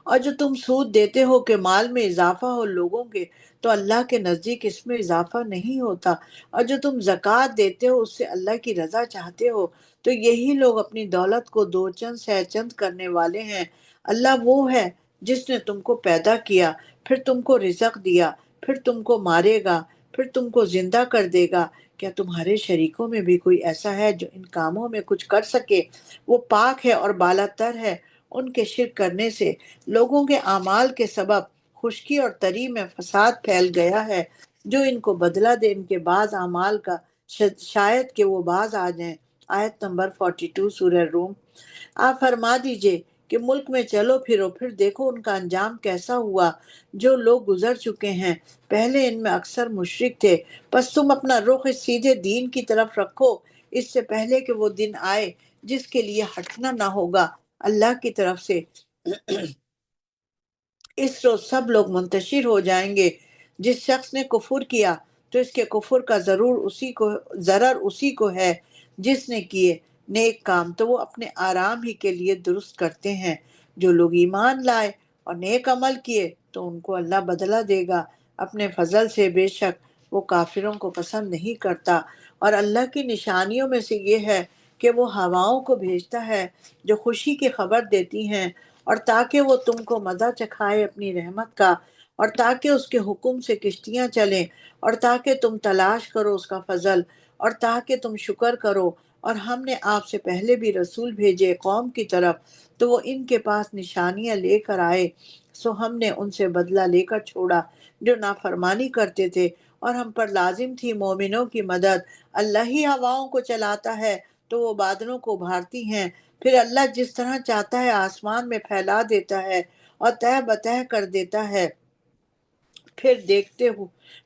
[SPEAKER 1] اور جو تم سود دیتے ہو کہ مال میں اضافہ ہو لوگوں کے، تو اللہ کے نزدیک اس میں اضافہ نہیں ہوتا، اور جو تم زکوٰۃ دیتے ہو اس سے اللہ کی رضا چاہتے ہو، تو یہی لوگ اپنی دولت کو دو چند سہ چند کرنے والے ہیں۔ اللہ وہ ہے جس نے تم کو پیدا کیا، پھر تم کو رزق دیا، پھر تم کو مارے گا، پھر تم کو زندہ کر دے گا۔ کیا تمہارے شریکوں میں بھی کوئی ایسا ہے جو ان کاموں میں کچھ کر سکے؟ وہ پاک ہے اور بالا تر ہے ان کے شرک کرنے سے۔ لوگوں کے اعمال کے سبب خشکی اور تری میں فساد پھیل گیا ہے۔ جو ان کو بدلہ دے ان کے بعض اعمال کا، شاید کہ وہ باز آ جائیں۔ آیت نمبر 42 سورہ روم۔ آپ فرما دیجئے کہ ملک میں چلو پھرو، پھر دیکھو ان کا انجام کیسا ہوا۔ جو لوگ گزر چکے ہیں پہلے ان میں اکثر مشرک تھے، پس تم اپنا رخ اس سیدھے دین کی طرف رکھو، اس سے پہلے کہ وہ دن آئے جس کے لیے ہٹنا نہ ہوگا اللہ کی طرف سے۔ اس روز سب لوگ منتشر ہو جائیں گے۔ جس شخص نے کفر کیا تو اس کے کفر کا ضرر اسی کو ہے۔ جس نے کیے نیک کام تو وہ اپنے آرام ہی کے لیے درست کرتے ہیں۔ جو لوگ ایمان لائے اور نیک عمل کیے تو ان کو اللہ بدلہ دے گا اپنے فضل سے، بے شک وہ کافروں کو پسند نہیں کرتا۔ اور اللہ کی نشانیوں میں سے یہ ہے کہ وہ ہواؤں کو بھیجتا ہے جو خوشی کی خبر دیتی ہیں، اور تاکہ وہ تم کو مزہ چکھائے اپنی رحمت کا، اور تاکہ اس کے حکم سے کشتیاں چلیں، اور تاکہ تم تلاش کرو اس کا فضل، اور تاکہ تم شکر کرو۔ اور ہم نے آپ سے پہلے بھی رسول بھیجے قوم کی طرف، تو وہ ان کے پاس نشانیاں لے کر آئے، سو ہم نے ان سے بدلہ لے کر چھوڑا جو نافرمانی کرتے تھے، اور ہم پر لازم تھی مومنوں کی مدد۔ اللہ ہی ہواؤں کو چلاتا ہے تو وہ بادلوں کو ابھارتی ہیں، پھر اللہ جس طرح چاہتا ہے آسمان میں پھیلا دیتا ہے اور تہہ بتہ کر دیتا ہے، پھر دیکھتے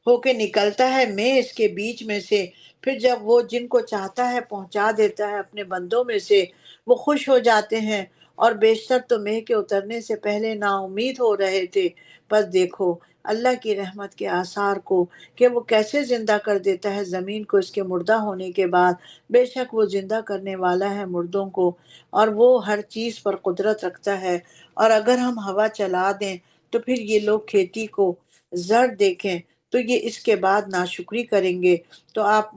[SPEAKER 1] ہو کہ نکلتا ہے میں اس کے بیچ میں سے، پھر جب وہ جن کو چاہتا ہے پہنچا دیتا ہے اپنے بندوں میں سے، وہ خوش ہو جاتے ہیں۔ اور بیشتر تو مے کے اترنے سے پہلے نا امید ہو رہے تھے، بس دیکھو اللہ کی رحمت کے آثار کو کہ وہ کیسے زندہ کر دیتا ہے زمین کو اس کے مردہ ہونے کے بعد۔ بے شک وہ زندہ کرنے والا ہے مردوں کو، اور وہ ہر چیز پر قدرت رکھتا ہے۔ اور اگر ہم ہوا چلا دیں تو پھر یہ لوگ کھیتی کو زر دیکھیں تو یہ اس کے بعد ناشکری کریں گے۔ تو آپ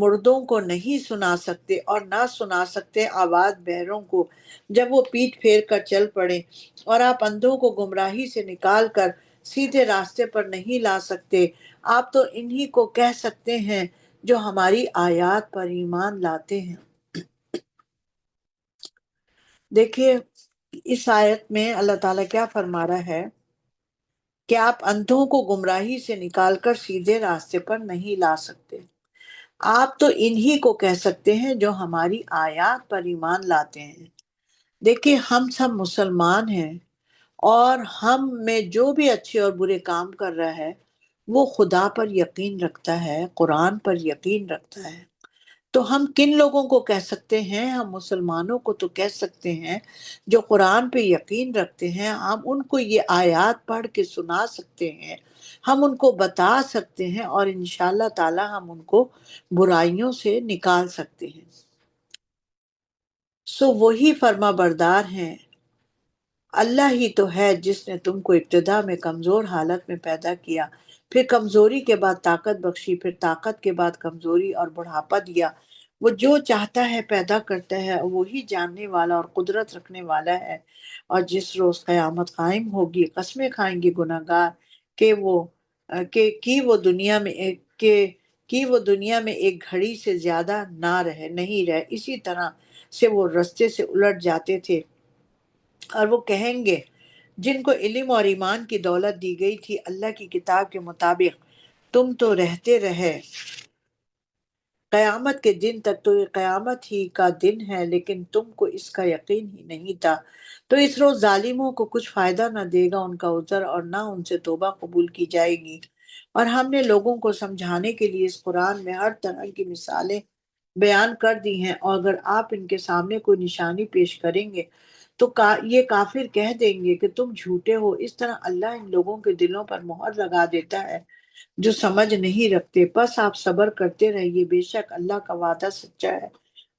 [SPEAKER 1] مردوں کو نہیں سنا سکتے اور نہ سنا سکتے آواز بہروں کو جب وہ پیٹ پھیر کر چل پڑے، اور آپ اندھوں کو گمراہی سے نکال کر سیدھے راستے پر نہیں لا سکتے۔ آپ تو انہی کو کہہ سکتے ہیں جو ہماری آیات پر ایمان لاتے ہیں۔ دیکھیے اس آیت میں اللہ تعالیٰ کیا فرما رہا ہے کہ آپ اندھوں کو گمراہی سے نکال کر سیدھے راستے پر نہیں لا سکتے۔ آپ تو انہی کو کہہ سکتے ہیں جو ہماری آیات پر ایمان لاتے ہیں۔ دیکھیے ہم سب مسلمان ہیں، اور ہم میں جو بھی اچھے اور برے کام کر رہا ہے وہ خدا پر یقین رکھتا ہے، قرآن پر یقین رکھتا ہے۔ تو ہم کن لوگوں کو کہہ سکتے ہیں؟ ہم مسلمانوں کو تو کہہ سکتے ہیں جو قرآن پہ یقین رکھتے ہیں۔ ہم ان کو یہ آیات پڑھ کے سنا سکتے ہیں، ہم ان کو بتا سکتے ہیں، اور انشاءاللہ تعالی ہم ان کو برائیوں سے نکال سکتے ہیں۔ سو وہی فرما بردار ہیں۔ اللہ ہی تو ہے جس نے تم کو ابتدا میں کمزور حالت میں پیدا کیا، پھر کمزوری کے بعد طاقت بخشی، پھر طاقت کے بعد کمزوری اور بڑھاپا دیا۔ وہ جو چاہتا ہے پیدا کرتا ہے، وہی جاننے والا اور قدرت رکھنے والا ہے۔ اور جس روز قیامت قائم ہوگی قسمیں کھائیں گے گناہ گار کہ وہ دنیا میں ایک گھڑی سے زیادہ نہیں رہے، اسی طرح سے وہ رستے سے الٹ جاتے تھے۔ اور وہ کہیں گے جن کو علم اور ایمان کی دولت دی گئی تھی اللہ کی کتاب کے مطابق، تم تو رہتے رہے قیامت کے دن تک، تو یہ قیامت ہی کا دن ہے لیکن تم کو اس کا یقین ہی نہیں تھا۔ تو اس روز ظالموں کو کچھ فائدہ نہ دے گا ان کا عذر، اور نہ ان سے توبہ قبول کی جائے گی۔ اور ہم نے لوگوں کو سمجھانے کے لیے اس قرآن میں ہر طرح کی مثالیں بیان کر دی ہیں، اور اگر آپ ان کے سامنے کوئی نشانی پیش کریں گے تو یہ کافر کہہ دیں گے کہ تم جھوٹے ہو۔ اس طرح اللہ ان لوگوں کے دلوں پر مہر لگا دیتا ہے جو سمجھ نہیں رکھتے۔ پس آپ صبر کرتے رہیے، بے شک اللہ کا وعدہ سچا ہے۔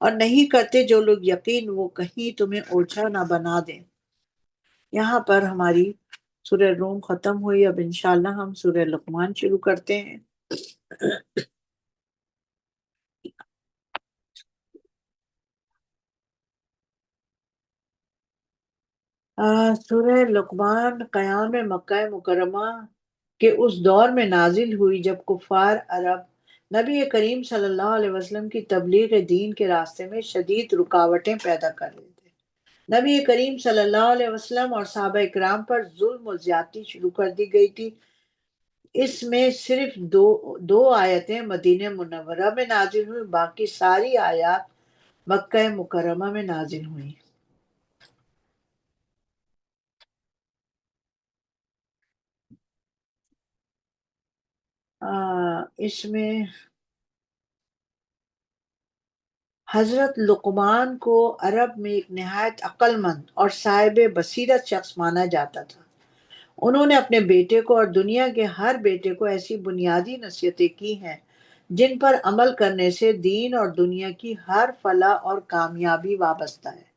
[SPEAKER 1] اور نہیں کرتے جو لوگ یقین، وہ کہیں تمہیں اوجھا نہ بنا دیں۔ یہاں پر ہماری سورہ روم ختم ہوئی. اب انشاءاللہ ہم سورہ لقمان شروع کرتے ہیں. سورہ لقمان قیام مکہ مکرمہ کے اس دور میں نازل ہوئی جب کفار عرب نبی کریم صلی اللہ علیہ وسلم کی تبلیغ دین کے راستے میں شدید رکاوٹیں پیدا کر رہے تھے. نبی کریم صلی اللہ علیہ وسلم اور صحابہ اکرام پر ظلم و زیادتی شروع کر دی گئی تھی. اس میں صرف دو آیتیں مدینہ منورہ میں نازل ہوئی، باقی ساری آیات مکہ مکرمہ میں نازل ہوئی. اس میں حضرت لقمان کو عرب میں ایک نہایت عقل مند اور صاحب بصیرت شخص مانا جاتا تھا. انہوں نے اپنے بیٹے کو اور دنیا کے ہر بیٹے کو ایسی بنیادی نصیحتیں کی ہیں جن پر عمل کرنے سے دین اور دنیا کی ہر فلاح اور کامیابی وابستہ ہے.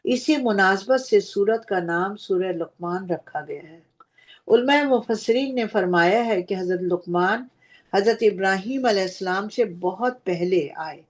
[SPEAKER 1] اسی مناسبت سے سورت کا نام سورہ لقمان رکھا گیا ہے. علماء مفسرین نے فرمایا ہے کہ حضرت لقمان حضرت ابراہیم علیہ السلام سے بہت پہلے آئے،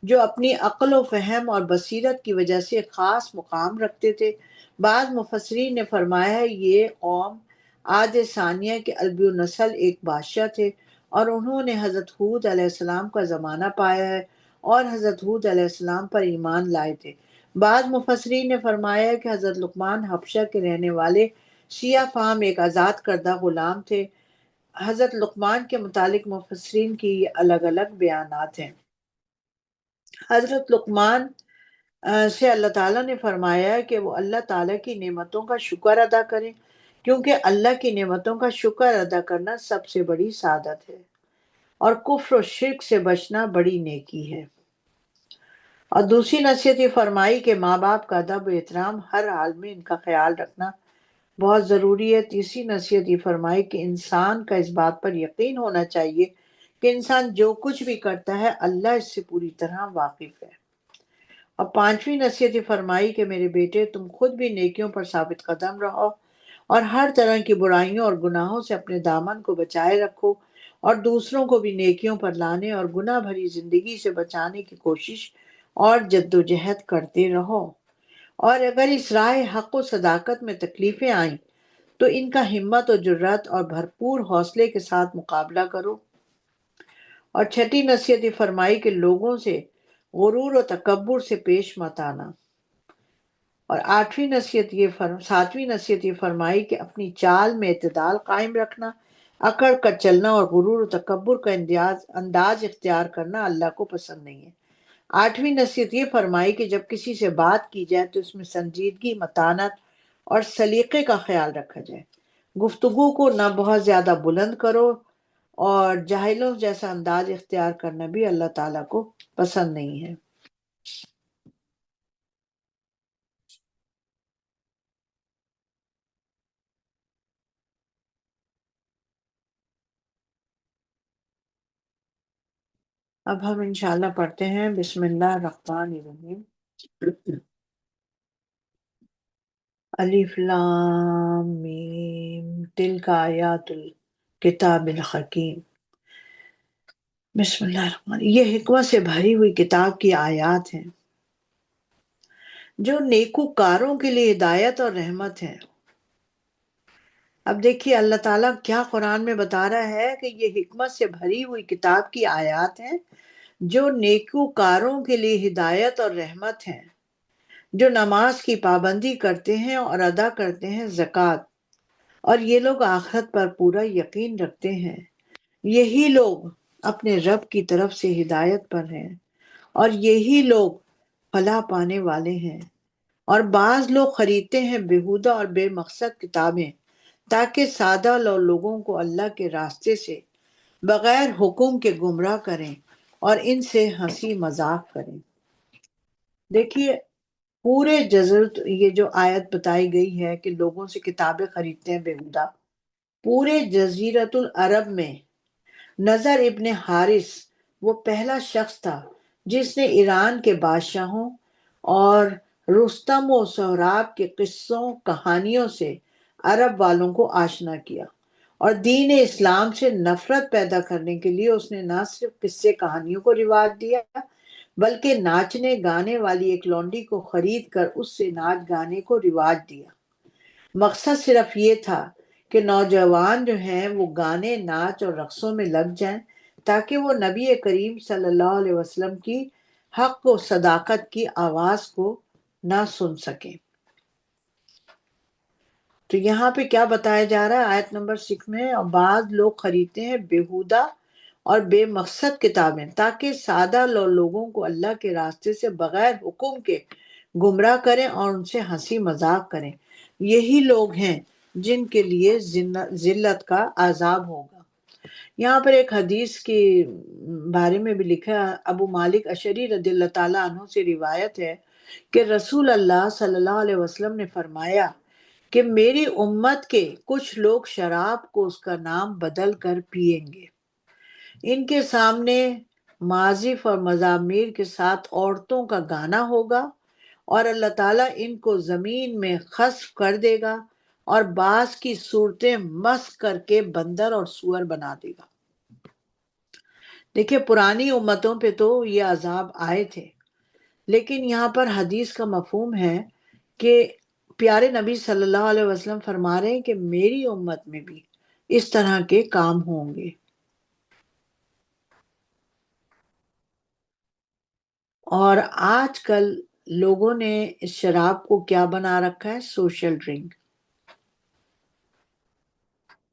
[SPEAKER 1] جو اپنی عقل و فہم اور بصیرت کی وجہ سے خاص مقام رکھتے تھے. بعض مفسرین نے فرمایا ہے یہ قوم عاد ثانیہ کے البی نسل ایک بادشاہ تھے اور انہوں نے حضرت ہود علیہ السلام کا زمانہ پایا ہے اور حضرت ہود علیہ السلام پر ایمان لائے تھے. بعض مفسرین نے فرمایا ہے کہ حضرت لقمان حبشہ کے رہنے والے شیعہ فام ایک آزاد کردہ غلام تھے. حضرت لقمان کے متعلق مفسرین کی یہ الگ الگ بیانات ہیں. حضرت لقمان سے اللہ تعالیٰ نے فرمایا ہے کہ وہ اللہ تعالیٰ کی نعمتوں کا شکر ادا کریں، کیونکہ اللہ کی نعمتوں کا شکر ادا کرنا سب سے بڑی سعادت ہے اور کفر و شرک سے بچنا بڑی نیکی ہے. اور دوسری نصیحت یہ فرمائی کہ ماں باپ کا ادب و احترام ہر حال میں ان کا خیال رکھنا بہت ضروری ہے. تیسری نصیحت یہ فرمائی کہ انسان کا اس بات پر یقین ہونا چاہیے کہ انسان جو کچھ بھی کرتا ہے اللہ اس سے پوری طرح واقف ہے. اور پانچویں نصیحت یہ فرمائی کہ میرے بیٹے تم خود بھی نیکیوں پر ثابت قدم رہو اور ہر طرح کی برائیوں اور گناہوں سے اپنے دامن کو بچائے رکھو اور دوسروں کو بھی نیکیوں پر لانے اور گناہ بھری زندگی سے بچانے کی کوشش اور جد و جہد کرتے رہو. اور اگر اس راہ حق و صداقت میں تکلیفیں آئیں تو ان کا ہمت و جرات اور بھرپور حوصلے کے ساتھ مقابلہ کرو. اور چھٹی نصیحت یہ فرمائی کہ لوگوں سے غرور و تکبر سے پیش مت آنا. اور ساتویں نصیحت یہ فرمائی کہ اپنی چال میں اعتدال قائم رکھنا، اکڑ کر چلنا اور غرور و تکبر کا انداز اختیار کرنا اللہ کو پسند نہیں ہے. آٹھویں نصیحت یہ فرمائی کہ جب کسی سے بات کی جائے تو اس میں سنجیدگی، متانت اور سلیقے کا خیال رکھا جائے. گفتگو کو نہ بہت زیادہ بلند کرو اور جاہلوں جیسا انداز اختیار کرنا بھی اللہ تعالیٰ کو پسند نہیں ہے. اب ہم انشاءاللہ پڑھتے ہیں. بسم اللہ الرحمن الرحیم. الف لام میم تلک آیات الکتاب الحکیم. بسم اللہ الرحمن. یہ حکمت سے بھری ہوئی کتاب کی آیات ہیں جو نیکوکاروں کے لیے ہدایت اور رحمت ہے. اب دیکھیے اللہ تعالیٰ کیا قرآن میں بتا رہا ہے کہ یہ حکمت سے بھری ہوئی کتاب کی آیات ہیں جو نیکوکاروں کے لیے ہدایت اور رحمت ہیں، جو نماز کی پابندی کرتے ہیں اور ادا کرتے ہیں زکوٰۃ، اور یہ لوگ آخرت پر پورا یقین رکھتے ہیں. یہی لوگ اپنے رب کی طرف سے ہدایت پر ہیں اور یہی لوگ فلاح پانے والے ہیں. اور بعض لوگ خریدتے ہیں بیہودہ اور بے مقصد کتابیں تاکہ سادہ لوگوں کو اللہ کے راستے سے بغیر حکم کے گمراہ کریں اور ان سے ہنسی مذاق کریں. دیکھیے پورے جزرت یہ جو آیت بتائی گئی ہے کہ لوگوں سے کتابیں خریدتے ہیں بیہودہ، پورے جزیرت العرب میں نظر ابن حارث وہ پہلا شخص تھا جس نے ایران کے بادشاہوں اور رستم و سہراب کے قصوں کہانیوں سے عرب والوں کو آشنا کیا، اور دین اسلام سے نفرت پیدا کرنے کے لیے اس نے نہ صرف قصے کہانیوں کو رواج دیا، بلکہ ناچنے گانے والی ایک لونڈی کو خرید کر اس سے ناچ گانے کو رواج دیا۔ مقصد صرف یہ تھا کہ نوجوان جو ہیں وہ گانے، ناچ اور رقصوں میں لگ جائیں، تاکہ وہ نبی کریم صلی اللہ علیہ وسلم کی حق و صداقت کی آواز کو نہ سن سکیں۔ تو یہاں پہ کیا بتایا جا رہا ہے آیت نمبر 6 میں؟ اور بعض لوگ خریدتے ہیں بیہودہ اور بے مقصد کتابیں تاکہ سادہ لوگوں کو اللہ کے راستے سے بغیر حکم کے گمراہ کریں اور ان سے ہنسی مذاق کریں۔ یہی لوگ ہیں جن کے لیے ذلت کا عذاب ہوگا۔ یہاں پر ایک حدیث کے بارے میں بھی لکھا ہے، ابو مالک اشعری رضی اللہ تعالیٰ عنہ سے روایت ہے کہ رسول اللہ صلی اللہ علیہ وسلم نے فرمایا کہ میری امت کے کچھ لوگ شراب کو اس کا نام بدل کر پیئیں گے، ان کے سامنے معازف اور مزامیر کے ساتھ عورتوں کا گانا ہوگا، اور اللہ تعالیٰ ان کو زمین میں خسف کر دے گا اور بعض کی صورتیں مسخ کر کے بندر اور سور بنا دے گا۔ دیکھیں پرانی امتوں پہ تو یہ عذاب آئے تھے، لیکن یہاں پر حدیث کا مفہوم ہے کہ پیارے نبی صلی اللہ علیہ وسلم فرما رہے ہیں کہ میری امت میں بھی اس طرح کے کام ہوں گے۔ اور آج کل لوگوں نے اس شراب کو کیا بنا رکھا ہے؟ Social drink.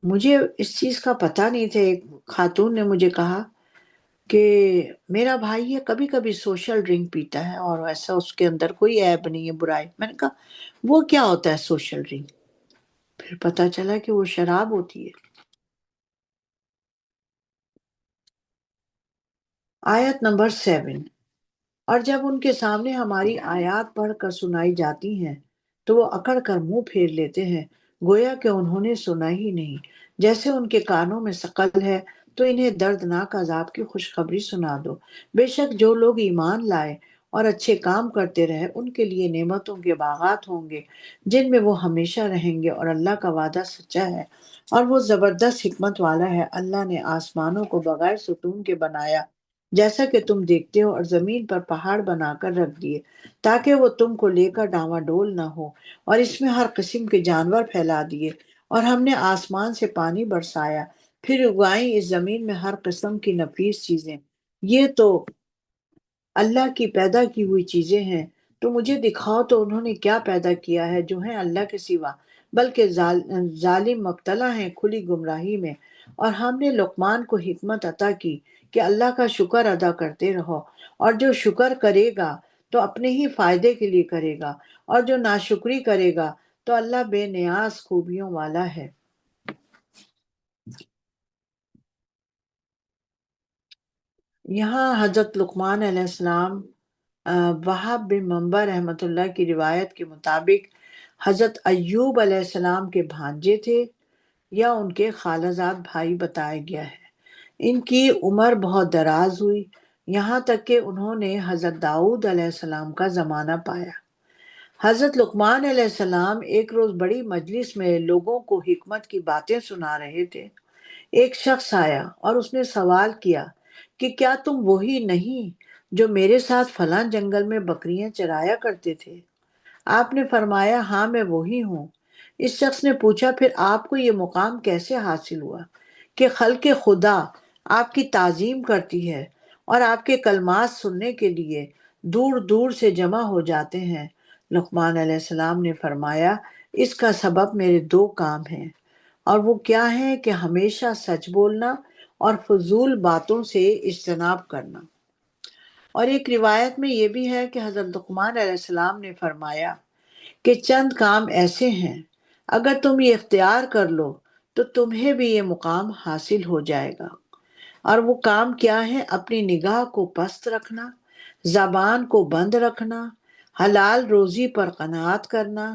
[SPEAKER 1] مجھے اس چیز کا پتہ نہیں تھا، ایک خاتون نے مجھے کہا کہ میرا بھائی یہ کبھی کبھی سوشل ڈرنک پیتا ہے اور ایسا اس کے اندر کوئی عیب نہیں ہے، برائی۔ میں نے کہا وہ کیا ہوتا ہے سوشل ڈرنک؟ پھر پتا چلا کہ وہ شراب ہوتی ہے۔ آیت نمبر 7، اور جب ان کے سامنے ہماری آیات پڑھ کر سنائی جاتی ہیں تو وہ اکڑ کر منہ پھیر لیتے ہیں، گویا کہ انہوں نے سنا ہی نہیں۔ جیسے ان کے کانوں میں ثقل ہے تو انہیں دردناک عذاب کی خوشخبری سنا دو۔ بے شک جو لوگ ایمان لائے اور اچھے کام کرتے رہے ان کے لیے نعمتوں کے باغات ہوں گے جن میں وہ ہمیشہ رہیں گے، اور اللہ کا وعدہ سچا ہے اور وہ زبردست حکمت والا ہے۔ اللہ نے آسمانوں کو بغیر ستون کے بنایا جیسا کہ تم دیکھتے ہو، اور زمین پر پہاڑ بنا کر رکھ دیے تاکہ وہ تم کو لے کر ڈاواں ڈول نہ ہو، اور اس میں ہر قسم کے جانور پھیلا دیے، اور ہم نے آسمان سے پانی برسایا، پھر اگائیں اس زمین میں ہر قسم کی نفیس چیزیں۔ یہ تو اللہ کی پیدا کی ہوئی چیزیں ہیں، تو مجھے دکھاؤ تو انہوں نے کیا پیدا کیا ہے جو ہیں اللہ کے سوا، بلکہ ظالم مبتلا ہیں کھلی گمراہی میں۔ اور ہم نے لقمان کو حکمت عطا کی کہ اللہ کا شکر ادا کرتے رہو، اور جو شکر کرے گا تو اپنے ہی فائدے کے لیے کرے گا، اور جو ناشکری کرے گا تو اللہ بے نیاز خوبیوں والا ہے۔ یہاں حضرت لقمان علیہ السلام وہاب بن منبع رحمۃ اللہ کی روایت کے مطابق حضرت ایوب علیہ السلام کے بھانجے تھے یا ان کے خالہ زاد بھائی بتایا گیا ہے۔ ان کی عمر بہت دراز ہوئی، یہاں تک کہ انہوں نے حضرت داؤد علیہ السلام کا زمانہ پایا۔ حضرت لقمان علیہ السلام ایک روز بڑی مجلس میں لوگوں کو حکمت کی باتیں سنا رہے تھے۔ ایک شخص آیا اور اس نے سوال کیا کہ کیا تم وہی نہیں جو میرے ساتھ فلاں جنگل میں بکریاں چرایا کرتے تھے؟ آپ نے فرمایا ہاں میں وہی ہوں۔ اس شخص نے پوچھا پھر آپ کو یہ مقام کیسے حاصل ہوا کہ خلق خدا آپ کی تعظیم کرتی ہے اور آپ کے کلمات سننے کے لیے دور دور سے جمع ہو جاتے ہیں؟ لقمان علیہ السلام نے فرمایا اس کا سبب میرے دو کام ہیں، اور وہ کیا ہے کہ ہمیشہ سچ بولنا اور فضول باتوں سے اجتناب کرنا۔ اور ایک روایت میں یہ بھی ہے کہ حضرت لقمان علیہ السلام نے فرمایا کہ چند کام ایسے ہیں اگر تم یہ اختیار کر لو تو تمہیں بھی یہ مقام حاصل ہو جائے گا۔ اور وہ کام کیا ہے؟ اپنی نگاہ کو پست رکھنا، زبان کو بند رکھنا، حلال روزی پر قناعت کرنا،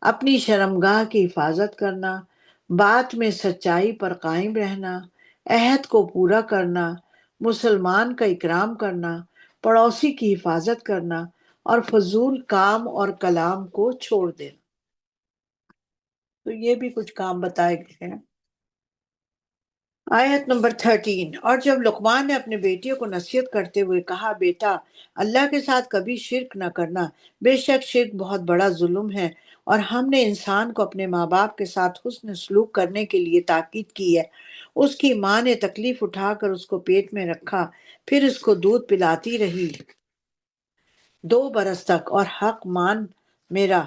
[SPEAKER 1] اپنی شرمگاہ کی حفاظت کرنا، بات میں سچائی پر قائم رہنا، عہد کو پورا کرنا، مسلمان کا اکرام کرنا، پڑوسی کی حفاظت کرنا، اور فضول کام اور کلام کو چھوڑ دینا۔ تو یہ بھی کچھ کام بتائے گئے ہیں۔ آیت نمبر 13، اور جب لقمان نے اپنے بیٹیوں کو نصیحت کرتے ہوئے کہا، بیٹا اللہ کے ساتھ کبھی شرک نہ کرنا، بے شک شرک بہت بڑا ظلم ہے، اور ہم نے انسان کو اپنے ماں باپ کے ساتھ حسن سلوک کرنے کے لیے تاکید کی ہے۔ اس کی ماں نے تکلیف اٹھا کر اس کو پیٹ میں رکھا، پھر اس کو دودھ پلاتی رہی 2 برس تک، اور حق مان میرا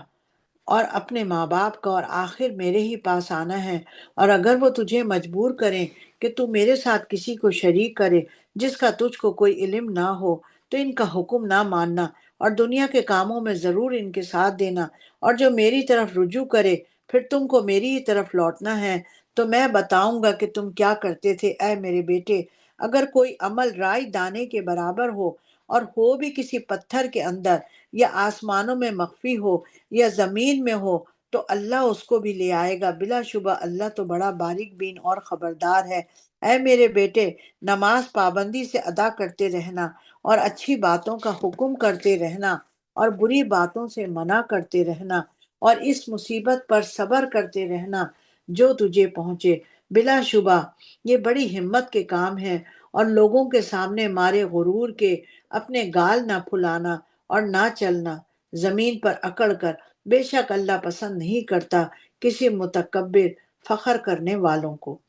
[SPEAKER 1] اور اپنے ماں باپ کا، اور آخر میرے ہی پاس آنا ہے۔ اور اگر وہ تجھے مجبور کریں کہ تو میرے ساتھ کسی کو شریک کرے جس کا تجھ کو کوئی علم نہ ہو، تو ان کا حکم نہ ماننا، اور دنیا کے کاموں میں ضرور ان کے ساتھ دینا، اور جو میری طرف رجوع کرے پھر تم کو میری ہی طرف لوٹنا ہے، تو میں بتاؤں گا کہ تم کیا کرتے تھے۔ اے میرے بیٹے، اگر کوئی عمل رائی دانے کے برابر ہو، اور ہو بھی کسی پتھر کے اندر، یا آسمانوں میں مخفی ہو، یا زمین میں ہو، تو اللہ اس کو بھی لے آئے گا۔ بلا شبہ اللہ تو بڑا باریک بین اور خبردار ہے۔ اے میرے بیٹے، نماز پابندی سے ادا کرتے رہنا، اور اچھی باتوں کا حکم کرتے رہنا، اور بری باتوں سے منع کرتے رہنا، اور اس مصیبت پر صبر کرتے رہنا جو تجھے پہنچے۔ بلا شبہ یہ بڑی ہمت کے کام ہے، اور لوگوں کے سامنے مارے غرور کے اپنے گال نہ پھلانا اور نہ چلنا زمین پر اکڑ کر۔ بے شک اللہ پسند نہیں کرتا کسی متکبر فخر کرنے والوں کو۔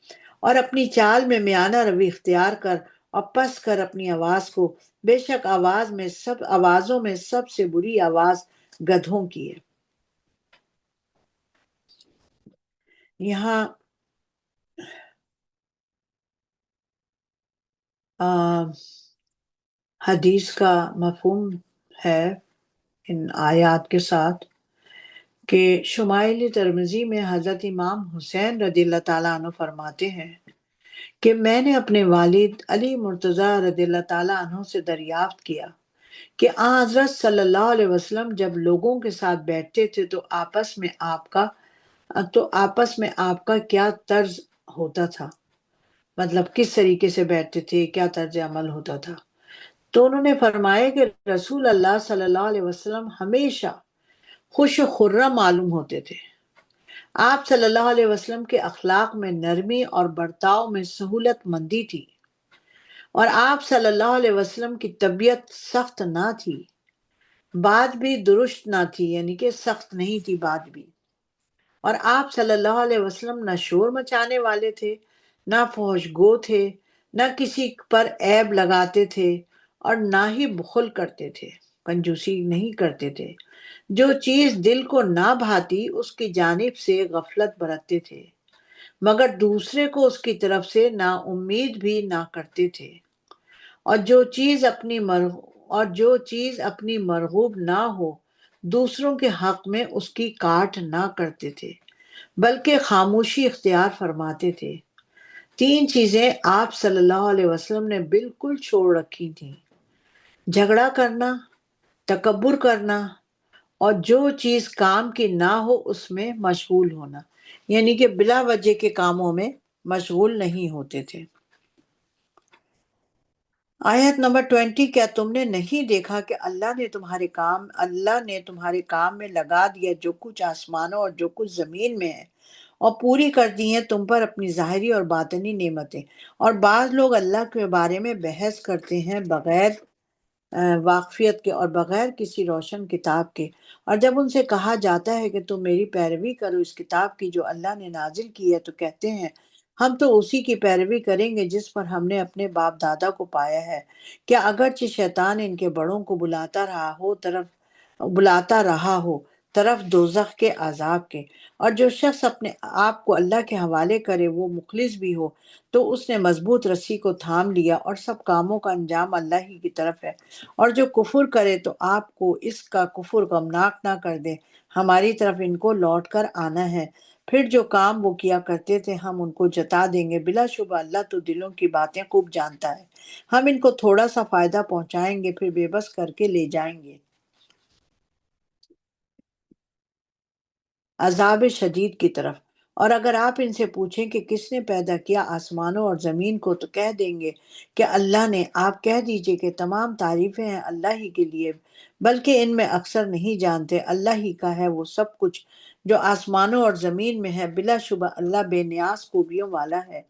[SPEAKER 1] اور اپنی چال میں میانہ روی اختیار کر، اور پس کر اپنی آواز کو، بے شک آوازوں میں سب سے بری آواز گدھوں کی ہے۔ یہاں حدیث کا مفہوم ہے ان آیات کے ساتھ، کہ شمائل ترمذی میں حضرت امام حسین رضی اللہ تعالیٰ عنہ فرماتے ہیں کہ میں نے اپنے والد علی مرتضیٰ رضی اللہ تعالیٰ عنہ سے دریافت کیا کہ آن حضرت صلی اللہ علیہ وسلم جب لوگوں کے ساتھ بیٹھتے تھے تو آپس میں آپ کا کیا طرز ہوتا تھا، مطلب کس طریقے سے بیٹھتے تھے، کیا طرز عمل ہوتا تھا۔ تو انہوں نے فرمایا کہ رسول اللہ صلی اللہ علیہ وسلم ہمیشہ خوش و خرم معلوم ہوتے تھے۔ آپ صلی اللہ علیہ وسلم کے اخلاق میں نرمی اور برتاؤ میں سہولت مندی تھی، اور آپ صلی اللہ علیہ وسلم کی طبیعت سخت نہ تھی، بات بھی درست نہ تھی، یعنی کہ سخت نہیں تھی بات بھی۔ اور آپ صلی اللہ علیہ وسلم نہ شور مچانے والے تھے، نہ فحش گو تھے، نہ کسی پر عیب لگاتے تھے، اور نہ ہی بخل کرتے تھے، کنجوسی نہیں کرتے تھے۔ جو چیز دل کو نہ بھاتی اس کی جانب سے غفلت برتتے تھے، مگر دوسرے کو اس کی طرف سے نا امید بھی نہ کرتے تھے، اور جو چیز اپنی مرغوب نہ ہو دوسروں کے حق میں اس کی کاٹ نہ کرتے تھے، بلکہ خاموشی اختیار فرماتے تھے۔ 3 چیزیں آپ صلی اللہ علیہ وسلم نے بالکل چھوڑ رکھی تھیں: جھگڑا کرنا، تکبر کرنا، اور جو چیز کام کی نہ ہو اس میں مشغول ہونا، یعنی کہ بلا وجہ کے کاموں میں مشغول نہیں ہوتے تھے۔ آیت نمبر 20، کیا تم نے نہیں دیکھا کہ اللہ نے تمہارے کام میں لگا دیا جو کچھ آسمانوں اور جو کچھ زمین میں ہے، اور پوری کر دی ہیں تم پر اپنی ظاہری اور باطنی نعمتیں۔ اور بعض لوگ اللہ کے بارے میں بحث کرتے ہیں بغیر واقفیت کے اور بغیر کسی روشن کتاب کے، اور جب ان سے کہا جاتا ہے کہ تم میری پیروی کرو اس کتاب کی جو اللہ نے نازل کی ہے، تو کہتے ہیں ہم تو اسی کی پیروی کریں گے جس پر ہم نے اپنے باپ دادا کو پایا ہے۔ کیا اگرچہ شیطان ان کے بڑوں کو بلاتا رہا ہو طرف دوزخ کے عذاب کے، اور جو شخص اپنے آپ کو اللہ کے حوالے کرے وہ مخلص بھی ہو، تو اس نے مضبوط رسی کو تھام لیا، اور سب کاموں کا انجام اللہ ہی کی طرف ہے۔ اور جو کفر کرے تو آپ کو اس کا کفر غمناک نہ کر دے، ہماری طرف ان کو لوٹ کر آنا ہے، پھر جو کام وہ کیا کرتے تھے ہم ان کو جتا دیں گے۔ بلا شبہ اللہ تو دلوں کی باتیں خوب جانتا ہے۔ ہم ان کو تھوڑا سا فائدہ پہنچائیں گے، پھر بے بس کر کے لے جائیں گے عذاب شدید کی طرف۔ اور اگر آپ ان سے پوچھیں کہ کس نے پیدا کیا آسمانوں اور زمین کو، تو کہہ دیں گے کہ اللہ نے۔ آپ کہہ دیجئے کہ تمام تعریفیں ہیں اللہ ہی کے لیے، بلکہ ان میں اکثر نہیں جانتے۔ اللہ ہی کا ہے وہ سب کچھ جو آسمانوں اور زمین میں ہے، بلا شبہ اللہ بے نیاز خوبیوں والا ہے۔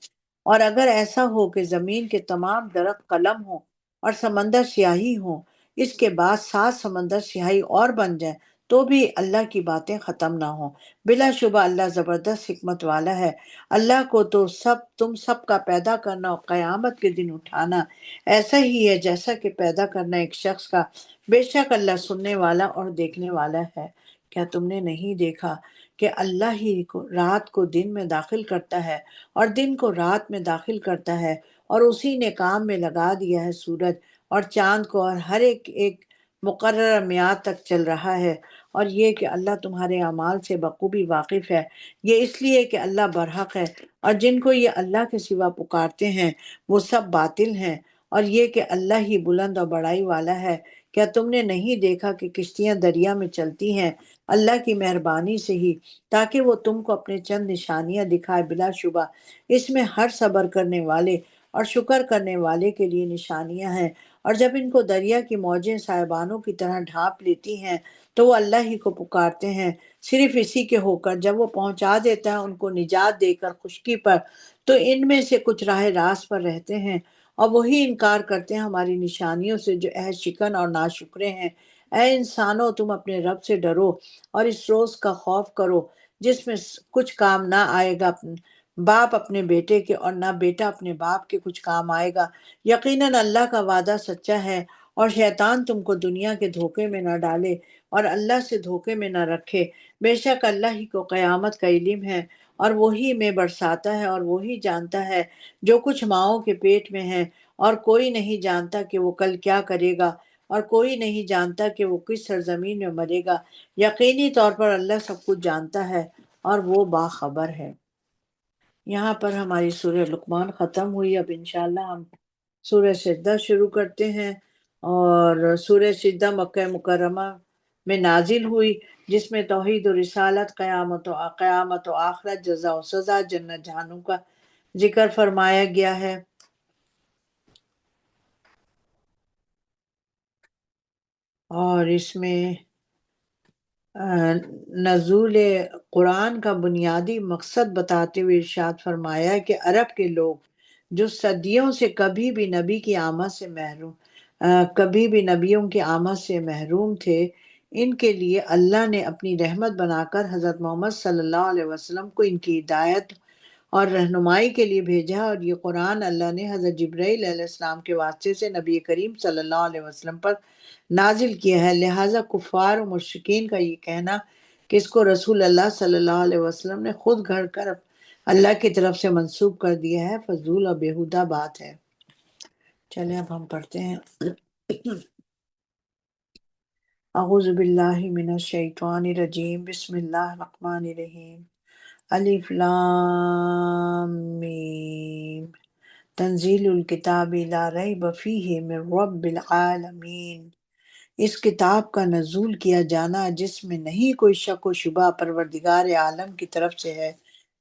[SPEAKER 1] اور اگر ایسا ہو کہ زمین کے تمام درخت قلم ہوں اور سمندر سیاہی ہوں، اس کے بعد 7 سمندر سیاہی اور بن جائیں، تو بھی اللہ کی باتیں ختم نہ ہوں۔ بلا شبہ اللہ زبردست حکمت والا ہے۔ اللہ کو تو تم سب کا پیدا کرنا اور قیامت کے دن اٹھانا ایسا ہی ہے جیسا کہ پیدا کرنا ایک شخص کا۔ بے شک اللہ سننے والا اور دیکھنے والا ہے۔ کیا تم نے نہیں دیکھا کہ اللہ ہی کو رات کو دن میں داخل کرتا ہے اور دن کو رات میں داخل کرتا ہے، اور اسی نے کام میں لگا دیا ہے سورج اور چاند کو، اور ہر ایک ایک مقررہ میعاد تک چل رہا ہے۔ اور یہ کہ اللہ تمہارے اعمال سے بخوبی واقف ہے، یہ اس لیے کہ اللہ برحق ہے، اور جن کو یہ اللہ کے سوا پکارتے ہیں وہ سب باطل ہیں، اور یہ کہ اللہ ہی بلند اور بڑائی والا ہے۔ کیا تم نے نہیں دیکھا کہ کشتیاں دریا میں چلتی ہیں اللہ کی مہربانی سے ہی، تاکہ وہ تم کو اپنے چند نشانیاں دکھائے؟ بلا شبہ اس میں ہر صبر کرنے والے اور شکر کرنے والے کے لیے نشانیاں ہیں۔ اور جب ان کو دریا کی موجیں سائبانوں کی طرح ڈھانپ لیتی ہیں تو وہ اللہ ہی کو پکارتے ہیں صرف اسی کے ہو کر۔ جب وہ پہنچا دیتا ہے ان کو نجات دے کر خشکی پر، تو ان میں سے کچھ راہ راست پر رہتے ہیں اور وہی انکار کرتے ہیں ہماری نشانیوں سے جو عہد شکن اور ناشکرے ہیں۔ اے انسانوں، تم اپنے رب سے ڈرو اور اس روز کا خوف کرو جس میں کچھ کام نہ آئے گا باپ اپنے بیٹے کے، اور نہ بیٹا اپنے باپ کے کچھ کام آئے گا۔ یقیناً اللہ کا وعدہ سچا ہے، اور شیطان تم کو دنیا کے دھوکے میں نہ ڈالے اور اللہ سے دھوکے میں نہ رکھے۔ بے شک اللہ ہی کو قیامت کا علم ہے، اور وہی میں برساتا ہے، اور وہی جانتا ہے جو کچھ ماؤں کے پیٹ میں ہے، اور کوئی نہیں جانتا کہ وہ کل کیا کرے گا، اور کوئی نہیں جانتا کہ وہ کس سرزمین میں مرے گا۔ یقینی طور پر اللہ سب کچھ جانتا ہے اور وہ باخبر ہے۔ یہاں پر ہماری سورہ لقمان ختم ہوئی۔ اب انشاءاللہ ہم سورہ سجدہ شروع کرتے ہیں، اور سورہ سجدہ مکہ مکرمہ میں نازل ہوئی، جس میں توحید و رسالت، قیامت و آخرت، جزا و سزا، جنت جہنم کا ذکر فرمایا گیا ہے۔ اور اس میں نزول قرآن کا بنیادی مقصد بتاتے ہوئے ارشاد فرمایا کہ عرب کے لوگ جو صدیوں سے کبھی بھی نبیوں کی آمد سے محروم تھے، ان کے لیے اللہ نے اپنی رحمت بنا کر حضرت محمد صلی اللہ علیہ وسلم کو ان کی ہدایت اور رہنمائی کے لیے بھیجا، اور یہ قرآن اللہ نے حضرت جبرائیل علیہ السلام کے واسطے سے نبی کریم صلی اللہ علیہ وسلم پر نازل کیا ہے۔ لہٰذا کفار و مشرکین کا یہ کہنا کہ اس کو رسول اللہ صلی اللہ علیہ وسلم نے خود گھڑ کر اللہ کی طرف سے منسوب کر دیا ہے، فضول اور بیہودہ بات ہے۔ چلیں اب ہم پڑھتے ہیں۔ اعوذ باللہ من الشیطان الرجیم، بسم اللہ الرحمن الرحیم۔ الف لام میم، تنزیل الکتاب لا ریب فیہ من رب العالمین۔ اس کتاب کا نزول کیا جانا جس میں نہیں کوئی شک و شبہ پروردگار عالم کی طرف سے ہے۔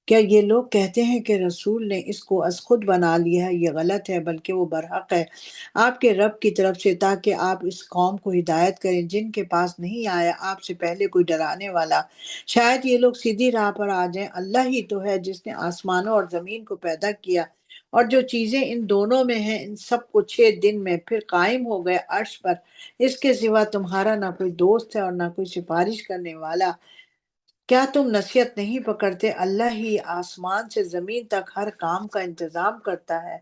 [SPEAKER 1] کیا یہ لوگ کہتے ہیں کہ رسول نے اس کو از خود بنا لیا ہے؟ یہ غلط ہے، بلکہ وہ برحق ہے آپ کے رب کی طرف سے، تاکہ آپ اس قوم کو ہدایت کریں جن کے پاس نہیں آیا آپ سے پہلے کوئی ڈرانے والا، شاید یہ لوگ سیدھی راہ پر آ جائیں۔ اللہ ہی تو ہے جس نے آسمانوں اور زمین کو پیدا کیا، اور جو چیزیں ان دونوں میں ہیں، ان سب کو 6 دن میں، پھر قائم ہو گئے عرش پر۔ اس کے سوا تمہارا نہ کوئی دوست ہے اور نہ کوئی سفارش کرنے والا۔ کیا تم نصیحت نہیں پکڑتے؟ اللہ ہی آسمان سے زمین تک ہر کام کا انتظام کرتا ہے،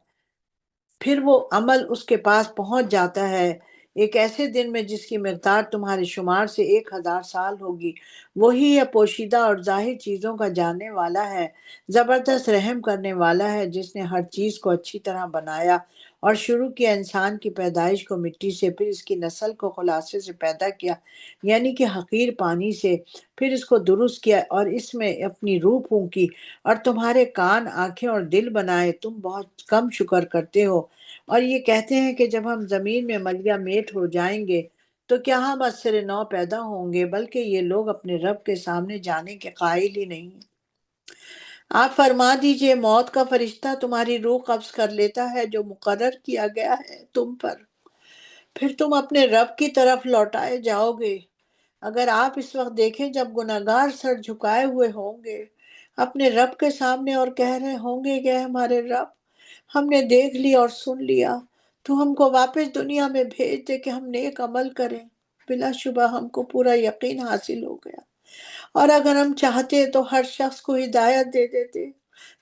[SPEAKER 1] پھر وہ عمل اس کے پاس پہنچ جاتا ہے ایک ایسے دن میں جس کی مقدار تمہارے شمار سے 1000 سال ہوگی۔ وہی ہے پوشیدہ اور ظاہر چیزوں کا جاننے والا ہے، زبردست رحم کرنے والا ہے، جس نے ہر چیز کو اچھی طرح بنایا اور شروع کیا انسان کی پیدائش کو مٹی سے، پھر اس کی نسل کو خلاصے سے پیدا کیا، یعنی کہ حقیر پانی سے، پھر اس کو درست کیا اور اس میں اپنی روح پھونکی، اور تمہارے کان، آنکھیں اور دل بنائے۔ تم بہت کم شکر کرتے ہو۔ اور یہ کہتے ہیں کہ جب ہم زمین میں ملیا میٹ ہو جائیں گے تو کیا ہم از سر نو پیدا ہوں گے؟ بلکہ یہ لوگ اپنے رب کے سامنے جانے کے قائل ہی نہیں۔ آپ فرما دیجئے موت کا فرشتہ تمہاری روح قبض کر لیتا ہے جو مقرر کیا گیا ہے تم پر، پھر تم اپنے رب کی طرف لوٹائے جاؤ گے۔ اگر آپ اس وقت دیکھیں جب گناہگار سر جھکائے ہوئے ہوں گے اپنے رب کے سامنے اور کہہ رہے ہوں گے کہ ہمارے رب، ہم نے دیکھ لیا اور سن لیا، تو ہم کو واپس دنیا میں بھیج دے کہ ہم نیک عمل کریں، بلا شبہ ہم کو پورا یقین حاصل ہو گیا، اور اگر ہم چاہتے تو ہر شخص کو ہدایت دے دیتے،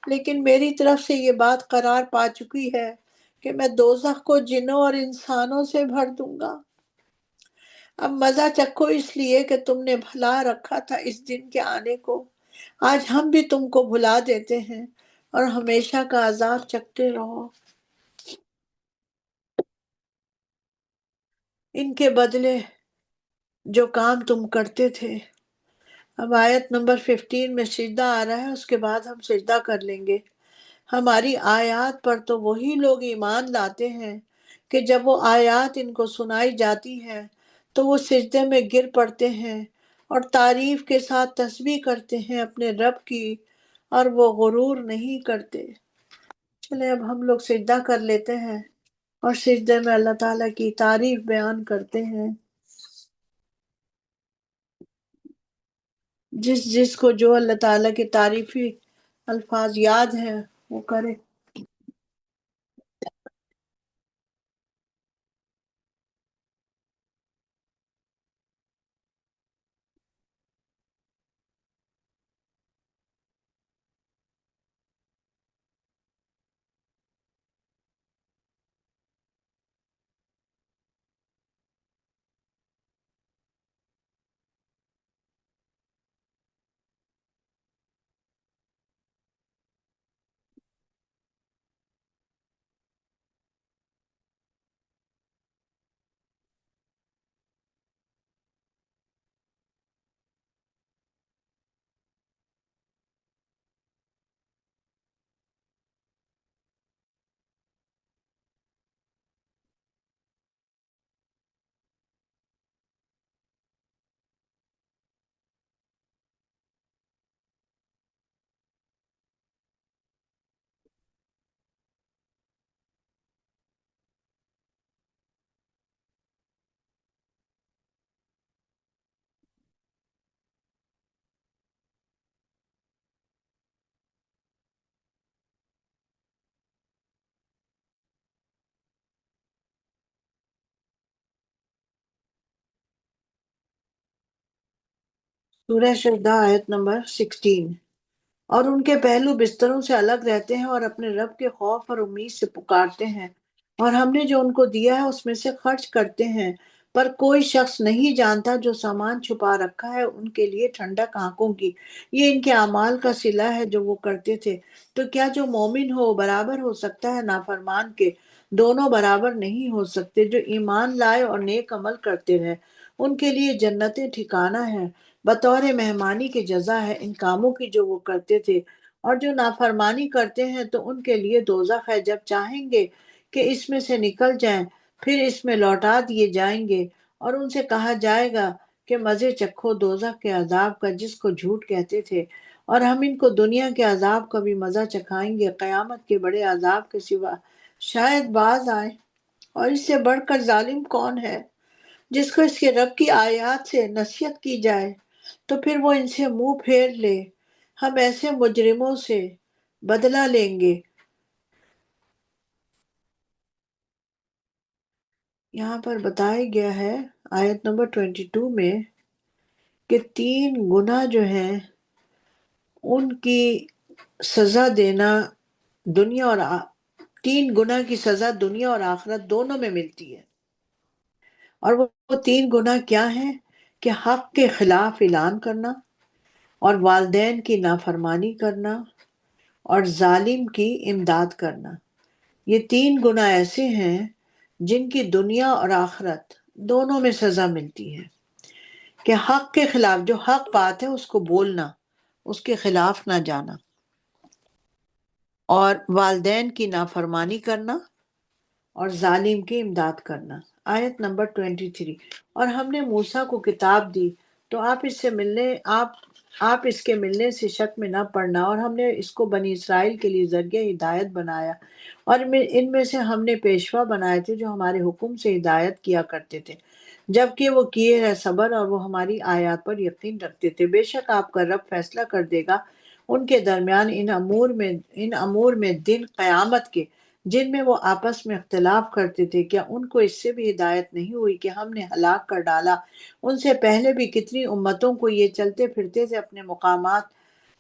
[SPEAKER 1] لیکن میری طرف سے یہ بات قرار پا چکی ہے کہ میں دوزخ کو جنوں اور انسانوں سے بھر دوں گا۔ اب مزہ چکھو اس لیے کہ تم نے بھلا رکھا تھا اس دن کے آنے کو، آج ہم بھی تم کو بھلا دیتے ہیں اور ہمیشہ کا عذاب چکھتے رہو۔ ان کے بدلے جو کام تم کرتے تھے۔ اب آیت نمبر 15 میں سجدہ آ رہا ہے، اس کے بعد ہم سجدہ کر لیں گے۔ ہماری آیات پر تو وہی لوگ ایمان لاتے ہیں کہ جب وہ آیات ان کو سنائی جاتی ہیں تو وہ سجدے میں گر پڑتے ہیں اور تعریف کے ساتھ تسبیح کرتے ہیں اپنے رب کی، اور وہ غرور نہیں کرتے۔ چلیں اب ہم لوگ سجدہ کر لیتے ہیں اور سجدے میں اللہ تعالیٰ کی تعریف بیان کرتے ہیں۔ جس جس کو جو اللہ تعالیٰ کی تعریفی الفاظ یاد ہیں وہ کرے۔ سورہ شہداء آیت نمبر 16۔ اور ان کے پہلو بستروں سے الگ رہتے ہیں اور اپنے رب کے خوف اور امید سے پکارتے ہیں، اور ہم نے جو ان کو دیا ہے اس میں سے خرچ کرتے ہیں، پر کوئی شخص نہیں جانتا جو سامان چھپا رکھا ہے ان کے لیے ٹھنڈک آنکھوں کی، یہ ان کے اعمال کا صلہ ہے جو وہ کرتے تھے۔ تو کیا جو مومن ہو وہ برابر ہو سکتا ہے نافرمان کے؟ دونوں برابر نہیں ہو سکتے۔ جو ایمان لائے اور نیک عمل کرتے رہے ان کے لیے جنتیں ٹھکانہ ہے، بطور مہمانی کی جزا ہے ان کاموں کی جو وہ کرتے تھے، اور جو نافرمانی کرتے ہیں تو ان کے لیے دوزخ ہے، جب چاہیں گے کہ اس میں سے نکل جائیں پھر اس میں لوٹا دیے جائیں گے، اور ان سے کہا جائے گا کہ مزے چکھو دوزخ کے عذاب کا جس کو جھوٹ کہتے تھے، اور ہم ان کو دنیا کے عذاب کا بھی مزہ چکھائیں گے، قیامت کے بڑے عذاب کے سوا شاید باز آئے۔ اور اس سے بڑھ کر ظالم کون ہے؟ جس کو اس کے رب کی آیات سے نصیحت کی جائے تو پھر وہ ان سے منہ پھیر لے۔ ہم ایسے مجرموں سے بدلہ لیں گے۔ یہاں پر بتایا گیا ہے آیت نمبر 22 میں کہ 3 گنا جو ہیں ان کی سزا دینا دنیا اور 3 گنا کی سزا دنیا اور آخرت دونوں میں ملتی ہے، اور وہ 3 گنا کیا ہیں؟ کہ حق کے خلاف اعلان کرنا، اور والدین کی نافرمانی کرنا، اور ظالم کی امداد کرنا۔ یہ 3 گنا ایسے ہیں جن کی دنیا اور آخرت دونوں میں سزا ملتی ہے۔ کہ حق کے خلاف، جو حق بات ہے اس کو بولنا، اس کے خلاف نہ جانا، اور والدین کی نافرمانی کرنا، اور ظالم کی امداد کرنا۔ آیت نمبر 23۔ اور ہم نے موسیٰ کو کتاب دی تو آپ اس سے ملنے آپ آپ اس کے ملنے سے شک میں نہ پڑنا، اور ہم نے اس کو بنی اسرائیل کے لیے ذریعہ ہدایت بنایا، اور ان میں سے ہم نے پیشوا بنائے تھے جو ہمارے حکم سے ہدایت کیا کرتے تھے، جبکہ وہ کیے ہے صبر، اور وہ ہماری آیات پر یقین رکھتے تھے۔ بے شک آپ کا رب فیصلہ کر دے گا ان کے درمیان ان امور میں دن قیامت کے، جن میں وہ آپس میں اختلاف کرتے تھے۔ کیا ان کو اس سے بھی ہدایت نہیں ہوئی کہ ہم نے ہلاک کر ڈالا ان سے پہلے بھی کتنی امتوں کو؟ یہ چلتے پھرتے تھے اپنے مقامات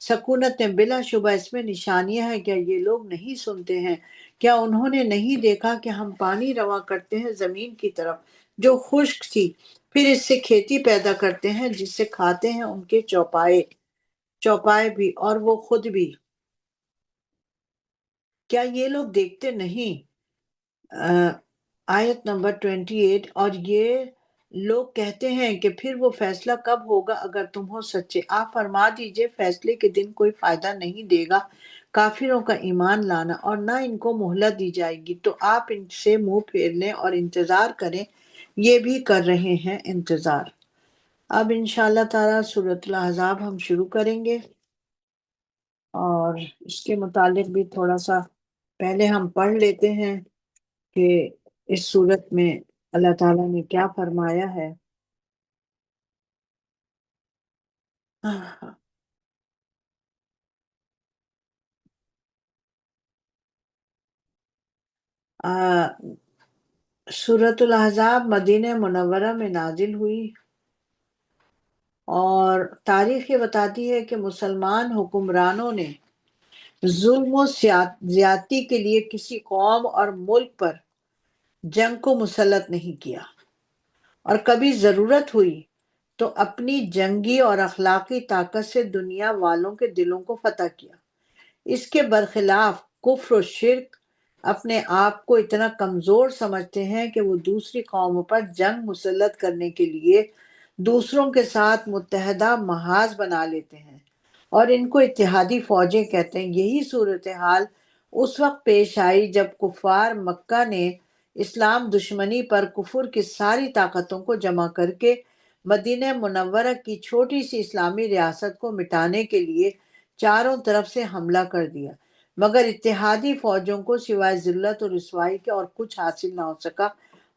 [SPEAKER 1] سکونت میں، بلا شبہ اس میں نشانیاں ہیں۔ کیا یہ لوگ نہیں سنتے ہیں؟ کیا انہوں نے نہیں دیکھا کہ ہم پانی رواں کرتے ہیں زمین کی طرف جو خشک تھی، پھر اس سے کھیتی پیدا کرتے ہیں جس سے کھاتے ہیں ان کے چوپائے بھی اور وہ خود بھی؟ کیا یہ لوگ دیکھتے نہیں؟ آیت نمبر 28۔ اور یہ لوگ کہتے ہیں کہ پھر وہ فیصلہ کب ہوگا اگر تم ہو سچے؟ آپ فرما دیجئے فیصلے کے دن کوئی فائدہ نہیں دے گا کافروں کا ایمان لانا، اور نہ ان کو مہلت دی جائے گی، تو آپ ان سے منہ پھیر لیں اور انتظار کریں، یہ بھی کر رہے ہیں انتظار۔ اب انشاءاللہ تعالی سورۃ الاحزاب ہم شروع کریں گے، اور اس کے متعلق بھی تھوڑا سا پہلے ہم پڑھ لیتے ہیں کہ اس صورت میں اللہ تعالیٰ نے کیا فرمایا ہے۔ سورۃ الاحزاب مدینہ منورہ میں نازل ہوئی، اور تاریخ یہ بتاتی ہے کہ مسلمان حکمرانوں نے ظلم و زیادتی کے لیے کسی قوم اور ملک پر جنگ کو مسلط نہیں کیا، اور کبھی ضرورت ہوئی تو اپنی جنگی اور اخلاقی طاقت سے دنیا والوں کے دلوں کو فتح کیا۔ اس کے برخلاف کفر و شرک اپنے آپ کو اتنا کمزور سمجھتے ہیں کہ وہ دوسری قوموں پر جنگ مسلط کرنے کے لیے دوسروں کے ساتھ متحدہ محاذ بنا لیتے ہیں، اور ان کو اتحادی فوجیں کہتے ہیں۔ یہی صورتحال اس وقت پیش آئی جب کفار مکہ نے اسلام دشمنی پر کفر کی ساری طاقتوں کو جمع کر کے مدینہ منورہ کی چھوٹی سی اسلامی ریاست کو مٹانے کے لیے چاروں طرف سے حملہ کر دیا، مگر اتحادی فوجوں کو سوائے ذلت اور رسوائی کے اور کچھ حاصل نہ ہو سکا،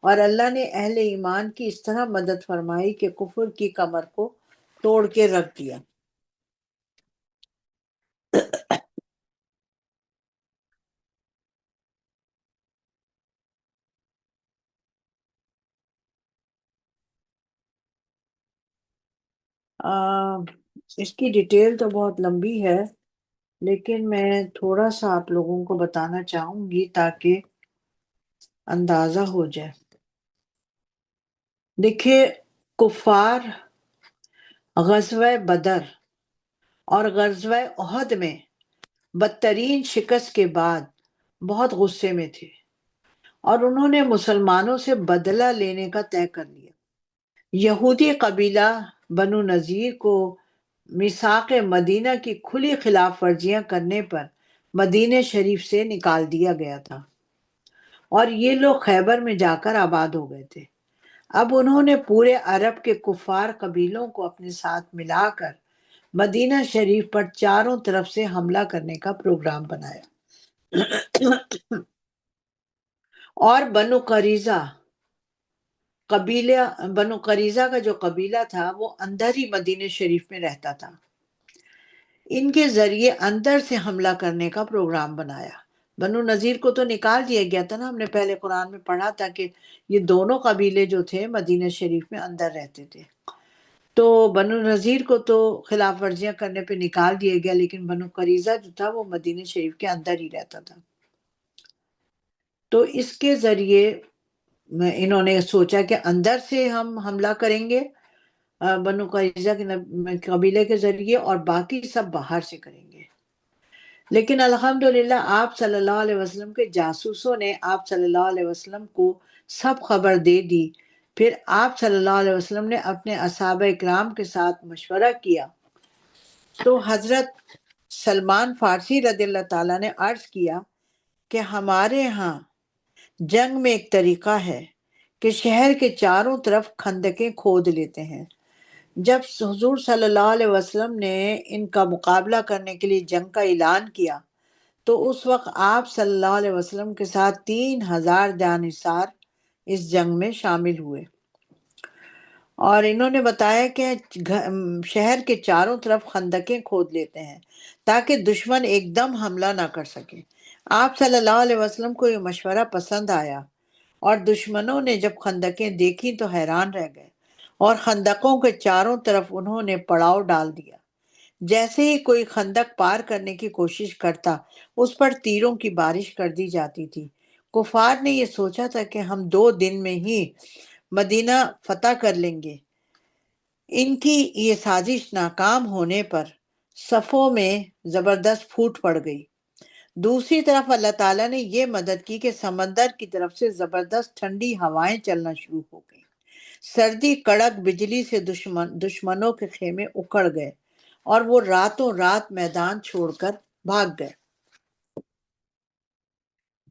[SPEAKER 1] اور اللہ نے اہل ایمان کی اس طرح مدد فرمائی کہ کفر کی کمر کو توڑ کے رکھ دیا۔ اس کی ڈیٹیل تو بہت لمبی ہے، لیکن میں تھوڑا سا آپ لوگوں کو بتانا چاہوں گی تاکہ اندازہ ہو جائے۔ دیکھیے، کفار غزوہ بدر اور غزوہ احد میں بدترین شکست کے بعد بہت غصے میں تھے، اور انہوں نے مسلمانوں سے بدلہ لینے کا طے کر لیا۔ یہودی قبیلہ بنو نذیر کو میثاق مدینہ کی کھلی خلاف ورزیاں کرنے پر مدینہ شریف سے نکال دیا گیا تھا، اور یہ لوگ خیبر میں جا کر آباد ہو گئے تھے۔ اب انہوں نے پورے عرب کے کفار قبیلوں کو اپنے ساتھ ملا کر مدینہ شریف پر چاروں طرف سے حملہ کرنے کا پروگرام بنایا، اور بنو قریظہ کا جو قبیلہ تھا وہ اندر ہی مدینہ شریف میں رہتا تھا، ان کے ذریعے اندر سے حملہ کرنے کا پروگرام بنایا۔ بنو نذیر کو تو نکال دیا گیا تھا نا، ہم نے پہلے قرآن میں پڑھا تھا کہ یہ دونوں قبیلے جو تھے مدینہ شریف میں اندر رہتے تھے، تو بنو نذیر کو تو خلاف ورزیاں کرنے پہ نکال دیا گیا، لیکن بنو قریظہ جو تھا وہ مدینہ شریف کے اندر ہی رہتا تھا۔ تو اس کے ذریعے انہوں نے سوچا کہ اندر سے ہم حملہ کریں گے بنو قریظہ کے قبیلے کے ذریعے، اور باقی سب باہر سے کریں گے۔ لیکن الحمدللہ آپ صلی اللہ علیہ وسلم کے جاسوسوں نے آپ صلی اللہ علیہ وسلم کو سب خبر دے دی۔ پھر آپ صلی اللہ علیہ وسلم نے اپنے اصحابہ اکرام کے ساتھ مشورہ کیا، تو حضرت سلمان فارسی رضی اللہ تعالیٰ نے عرض کیا کہ ہمارے ہاں جنگ میں ایک طریقہ ہے کہ شہر کے چاروں طرف خندقیں کھود لیتے ہیں، جب حضور صلی اللہ علیہ وسلم نے ان کا مقابلہ کرنے کے لیے جنگ کا اعلان کیا تو اس وقت آپ صلی اللہ علیہ وسلم کے ساتھ 3,000 جانثار اس جنگ میں شامل ہوئے، اور انہوں نے بتایا کہ شہر کے چاروں طرف خندقیں کھود لیتے ہیں تاکہ دشمن ایک دم حملہ نہ کر سکے۔ آپ صلی اللہ علیہ وسلم کو یہ مشورہ پسند آیا، اور دشمنوں نے جب خندقیں دیکھی تو حیران رہ گئے، اور خندقوں کے چاروں طرف انہوں نے پڑاؤ ڈال دیا۔ جیسے ہی کوئی خندق پار کرنے کی کوشش کرتا، اس پر تیروں کی بارش کر دی جاتی تھی۔ کفار نے یہ سوچا تھا کہ ہم 2 دن میں ہی مدینہ فتح کر لیں گے۔ ان کی یہ سازش ناکام ہونے پر صفوں میں زبردست پھوٹ پڑ گئی۔ دوسری طرف اللہ تعالیٰ نے یہ مدد کی کہ سمندر کی طرف سے زبردست ٹھنڈی ہوائیں چلنا شروع ہو گئی۔ سردی کڑک بجلی سے دشمنوں کے خیمے اکھڑ گئے، اور وہ راتوں رات میدان چھوڑ کر بھاگ گئے۔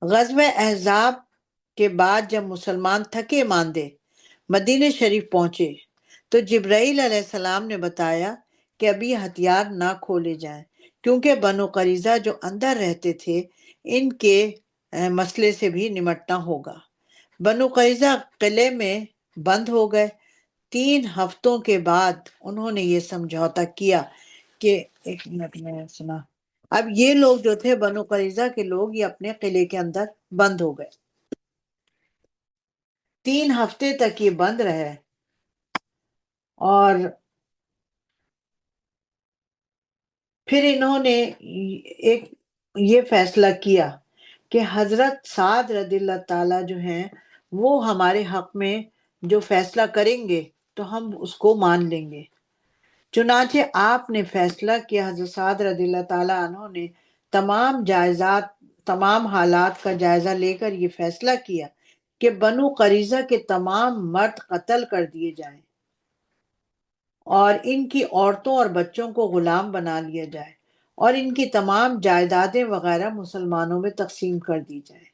[SPEAKER 1] غزوہ احزاب کے بعد جب مسلمان تھکے ماندے مدینہ شریف پہنچے تو جبرائیل علیہ السلام نے بتایا کہ ابھی ہتھیار نہ کھولے جائیں، کیونکہ بنو قریظہ جو اندر رہتے تھے ان کے مسئلے سے بھی نمٹنا ہوگا۔ بنو قریظہ قلعے میں بند ہو گئے۔ 3 ہفتوں کے بعد انہوں نے یہ سمجھوتا کیا کہ ایک منٹ میں سنا، اب یہ لوگ جو تھے بنو قریظہ کے لوگ، یہ اپنے قلعے کے اندر بند ہو گئے۔ 3 ہفتے تک یہ بند رہے، اور پھر انہوں نے ایک یہ فیصلہ کیا کہ حضرت سعد رضی اللہ تعالیٰ جو ہیں وہ ہمارے حق میں جو فیصلہ کریں گے تو ہم اس کو مان لیں گے۔ چنانچہ آپ نے فیصلہ کیا، حضرت سعد رضی اللہ تعالیٰ عنہ نے تمام حالات کا جائزہ لے کر یہ فیصلہ کیا کہ بنو قریظہ کے تمام مرد قتل کر دیے جائیں، اور ان کی عورتوں اور بچوں کو غلام بنا لیا جائے، اور ان کی تمام جائیدادیں وغیرہ مسلمانوں میں تقسیم کر دی جائے۔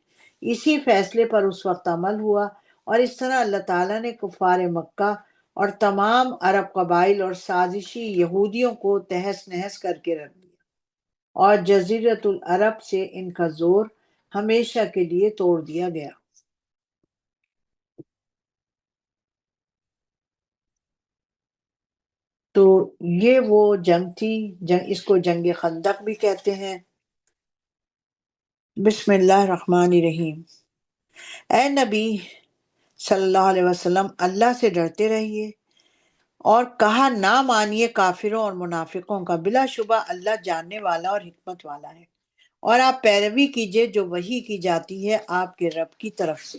[SPEAKER 1] اسی فیصلے پر اس وقت عمل ہوا، اور اس طرح اللہ تعالیٰ نے کفار مکہ اور تمام عرب قبائل اور سازشی یہودیوں کو تہس نہس کر کے رکھ دیا، اور جزیرۃ العرب سے ان کا زور ہمیشہ کے لیے توڑ دیا گیا۔ تو یہ وہ جنگ تھی، اس کو جنگ خندق بھی کہتے ہیں۔ بسم اللہ الرحمن الرحیم۔ اے نبی صلی اللہ علیہ وسلم، اللہ سے ڈرتے رہیے اور کہا نہ مانیے کافروں اور منافقوں کا، بلا شبہ اللہ جاننے والا اور حکمت والا ہے، اور آپ پیروی کیجئے جو وحی کی جاتی ہے آپ کے رب کی طرف سے۔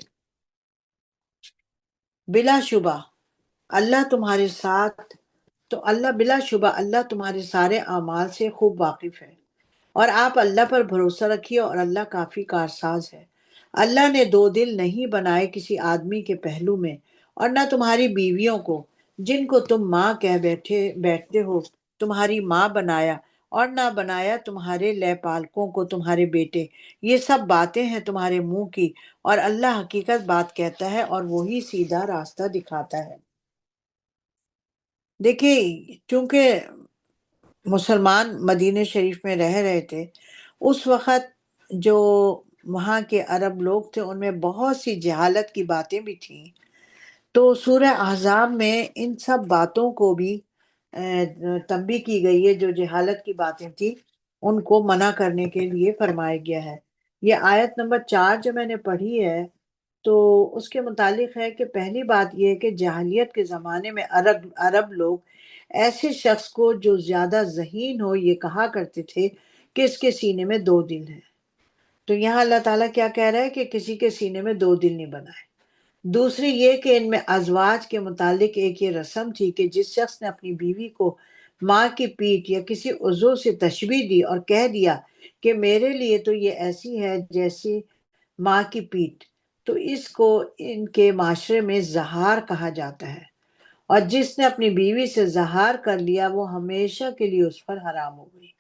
[SPEAKER 1] بلا شبہ اللہ تمہارے ساتھ تو اللہ بلا شبہ اللہ تمہارے سارے اعمال سے خوب واقف ہے، اور آپ اللہ پر بھروسہ رکھیے، اور اللہ کافی کارساز ہے۔ اللہ نے 2 دل نہیں بنائے کسی آدمی کے پہلو میں، اور نہ تمہاری بیویوں کو جن کو تم ماں کہہ بیٹھتے ہو تمہاری ماں بنایا، اور نہ بنایا تمہارے لے پالکوں کو تمہارے بیٹے۔ یہ سب باتیں ہیں تمہارے منہ کی، اور اللہ حقیقت بات کہتا ہے اور وہی سیدھا راستہ دکھاتا ہے۔ دیکھیے، چونکہ مسلمان مدینہ شریف میں رہ رہے تھے اس وقت، جو وہاں کے عرب لوگ تھے ان میں بہت سی جہالت کی باتیں بھی تھیں، تو سورہ احزاب میں ان سب باتوں کو بھی تنبیہ کی گئی ہے۔ جو جہالت کی باتیں تھیں ان کو منع کرنے کے لیے فرمایا گیا ہے۔ یہ آیت نمبر 4 جو میں نے پڑھی ہے تو اس کے متعلق ہے کہ پہلی بات یہ ہے کہ جاہلیت کے زمانے میں عرب لوگ ایسے شخص کو جو زیادہ ذہین ہو یہ کہا کرتے تھے کہ اس کے سینے میں 2 دل ہیں۔ تو یہاں اللہ تعالیٰ کیا کہہ رہا ہے کہ کسی کے سینے میں 2 دل نہیں بنائے۔ دوسری یہ کہ ان میں ازواج کے متعلق ایک یہ رسم تھی کہ جس شخص نے اپنی بیوی کو ماں کی پیٹھ یا کسی عضو سے تشبیہ دی اور کہہ دیا کہ میرے لیے تو یہ ایسی ہے جیسی ماں کی پیٹھ، تو اس کو ان کے معاشرے میں زہار کہا جاتا ہے، اور جس نے اپنی بیوی سے زہار کر لیا وہ ہمیشہ کے لیے اس پر حرام ہو گئی۔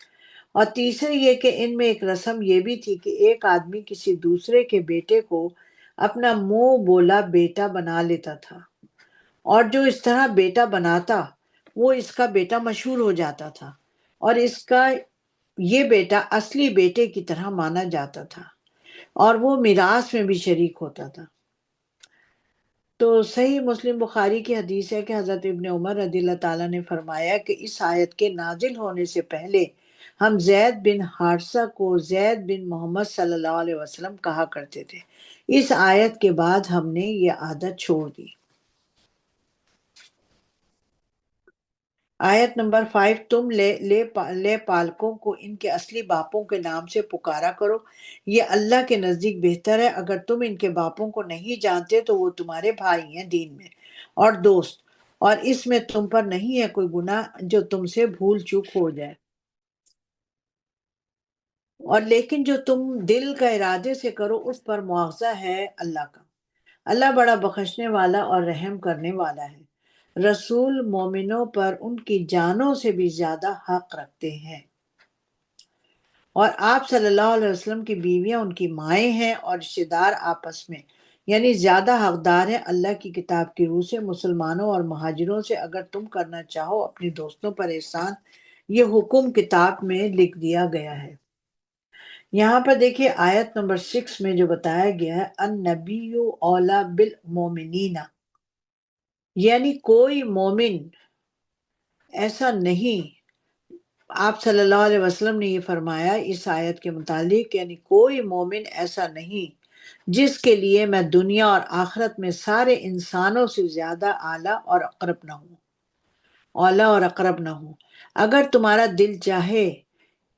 [SPEAKER 1] اور تیسری یہ کہ ان میں ایک رسم یہ بھی تھی کہ ایک آدمی کسی دوسرے کے بیٹے کو اپنا منہ بولا بیٹا بنا لیتا تھا، اور جو اس طرح بیٹا بناتا وہ اس کا بیٹا مشہور ہو جاتا تھا، اور اس کا یہ بیٹا اصلی بیٹے کی طرح مانا جاتا تھا، اور وہ میراث میں بھی شریک ہوتا تھا۔ تو صحیح مسلم بخاری کی حدیث ہے کہ حضرت ابن عمر رضی اللہ تعالیٰ نے فرمایا کہ اس آیت کے نازل ہونے سے پہلے ہم زید بن حارثہ کو زید بن محمد صلی اللہ علیہ وسلم کہا کرتے تھے، اس آیت کے بعد ہم نے یہ عادت چھوڑ دی۔ آیت نمبر 5، تم لے پالکوں کو ان کے اصلی باپوں کے نام سے پکارا کرو، یہ اللہ کے نزدیک بہتر ہے۔ اگر تم ان کے باپوں کو نہیں جانتے تو وہ تمہارے بھائی ہیں دین میں اور دوست، اور اس میں تم پر نہیں ہے کوئی گناہ جو تم سے بھول چوک ہو جائے، اور لیکن جو تم دل کا ارادے سے کرو اس پر مواخذہ ہے اللہ کا۔ اللہ بڑا بخشنے والا اور رحم کرنے والا ہے۔ رسول مومنوں پر ان کی جانوں سے بھی زیادہ حق رکھتے ہیں، اور آپ صلی اللہ علیہ وسلم کی بیویاں ان کی مائیں ہیں، اور رشتہ دار آپس میں یعنی زیادہ حقدار ہیں اللہ کی کتاب کی روح سے۔ مسلمانوں اور مہاجروں سے اگر تم کرنا چاہو اپنے دوستوں پر احسان، یہ حکم کتاب میں لکھ دیا گیا ہے۔ یہاں پر دیکھیے آیت نمبر 6 میں جو بتایا گیا ہے، النبی اولا بالمومنین، یعنی کوئی مومن ایسا نہیں، آپ صلی اللہ علیہ وسلم نے یہ فرمایا اس آیت کے متعلق، یعنی کوئی مومن ایسا نہیں جس کے لیے میں دنیا اور آخرت میں سارے انسانوں سے زیادہ اعلیٰ اور اقرب نہ ہوں، اولا اور اقرب نہ ہوں۔ اگر تمہارا دل چاہے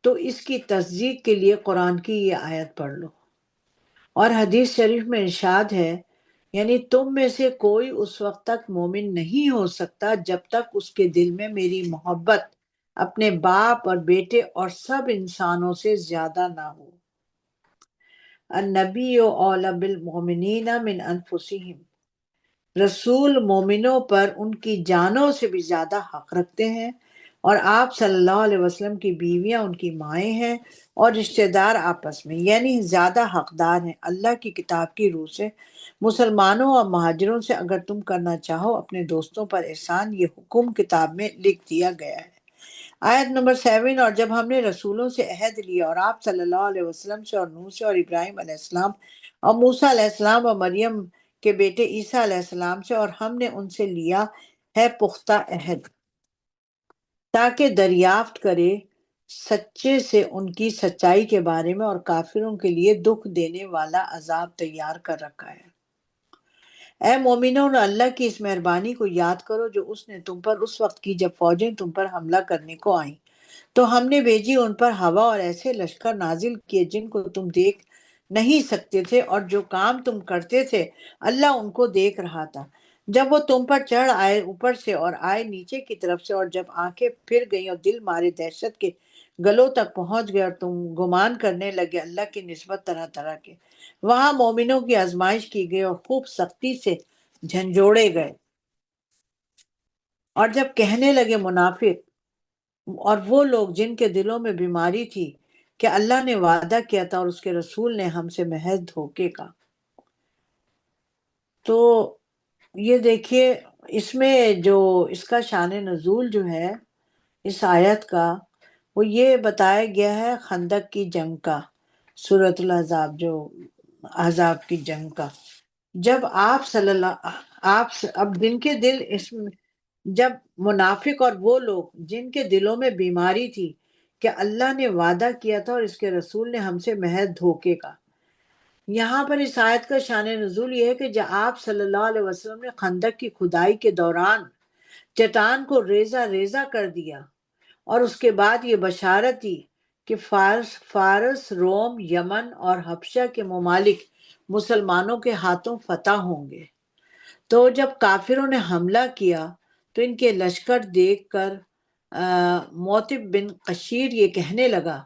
[SPEAKER 1] تو اس کی تصدیق کے لیے قرآن کی یہ آیت پڑھ لو، اور حدیث شریف میں ارشاد ہے، یعنی تم میں سے کوئی اس وقت تک مومن نہیں ہو سکتا جب تک اس کے دل میں میری محبت اپنے باپ اور بیٹے اور سب انسانوں سے زیادہ نہ ہو۔ النبی اولی بالمؤمنین من انفسہم، رسول مومنوں پر ان کی جانوں سے بھی زیادہ حق رکھتے ہیں، اور آپ صلی اللہ علیہ وسلم کی بیویاں ان کی مائیں ہیں، اور رشتہ دار آپس میں یعنی زیادہ حقدار ہیں اللہ کی کتاب کی روح سے۔ مسلمانوں اور مہاجروں سے اگر تم کرنا چاہو اپنے دوستوں پر احسان، یہ حکم کتاب میں لکھ دیا گیا ہے۔ آیت نمبر 7، اور جب ہم نے رسولوں سے عہد لیا اور آپ صلی اللہ علیہ وسلم سے اور نوح سے اور ابراہیم علیہ السلام اور موسیٰ علیہ السلام اور مریم کے بیٹے عیسیٰ علیہ السلام سے، اور ہم نے ان سے لیا ہے پختہ عہد، تاکہ دریافت کرے سچے سے ان کی سچائی کے بارے میں، اور کافروں کے لیے دکھ دینے والا عذاب تیار کر رکھا ہے۔ اے مومنوں، اللہ کی اس مہربانی کو یاد کرو جو اس نے تم پر اس وقت کی جب فوجیں تم پر حملہ کرنے کو آئیں، تو ہم نے بھیجی ان پر ہوا اور ایسے لشکر نازل کیے جن کو تم دیکھ نہیں سکتے تھے، اور جو کام تم کرتے تھے اللہ ان کو دیکھ رہا تھا۔ جب وہ تم پر چڑھ آئے اوپر سے اور آئے نیچے کی طرف سے، اور جب آنکھیں پھر گئیں اور دل مارے دہشت کے گلوں تک پہنچ گئے، اور تم گمان کرنے لگے اللہ کی نسبت طرح طرح کے، وہاں مومنوں کی آزمائش کی گئی اور خوب سختی سے جھنجھوڑے گئے۔ اور جب کہنے لگے منافق اور وہ لوگ جن کے دلوں میں بیماری تھی کہ اللہ نے وعدہ کیا تھا اور اس کے رسول نے ہم سے محض دھوکے کا، تو یہ دیکھیے اس میں جو اس کا شان نزول جو ہے اس آیت کا، وہ یہ بتایا گیا ہے خندق کی جنگ کا، سورۃ الحزاب، جو احزاب کی جنگ کا، جب آپ صلی اللہ آپ اب جن کے دل اس جب منافق اور وہ لوگ جن کے دلوں میں بیماری تھی کہ اللہ نے وعدہ کیا تھا اور اس کے رسول نے ہم سے محض دھوکے کا، یہاں پر اس آیت کا شان نزول یہ ہے کہ جب آپ صلی اللہ علیہ وسلم نے خندق کی کھدائی کے دوران چٹان کو ریزہ ریزہ کر دیا، اور اس کے بعد یہ بشارت دی کہ فارس، روم، یمن اور حبشہ کے ممالک مسلمانوں کے ہاتھوں فتح ہوں گے، تو جب کافروں نے حملہ کیا تو ان کے لشکر دیکھ کر موتب بن قشیر یہ کہنے لگا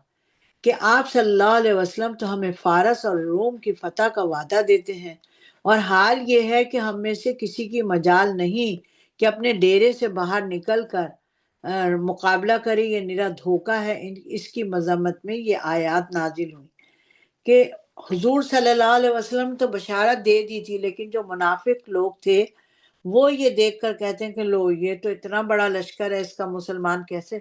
[SPEAKER 1] کہ آپ صلی اللہ علیہ وسلم تو ہمیں فارس اور روم کی فتح کا وعدہ دیتے ہیں، اور حال یہ ہے کہ ہم میں سے کسی کی مجال نہیں کہ اپنے ڈیرے سے باہر نکل کر مقابلہ کرے، یہ نرا دھوکہ ہے۔ اس کی مذمت میں یہ آیات نازل ہوئی کہ حضور صلی اللہ علیہ وسلم تو بشارت دے دی تھی، لیکن جو منافق لوگ تھے وہ یہ دیکھ کر کہتے ہیں کہ لو یہ تو اتنا بڑا لشکر ہے، اس کا مسلمان کیسے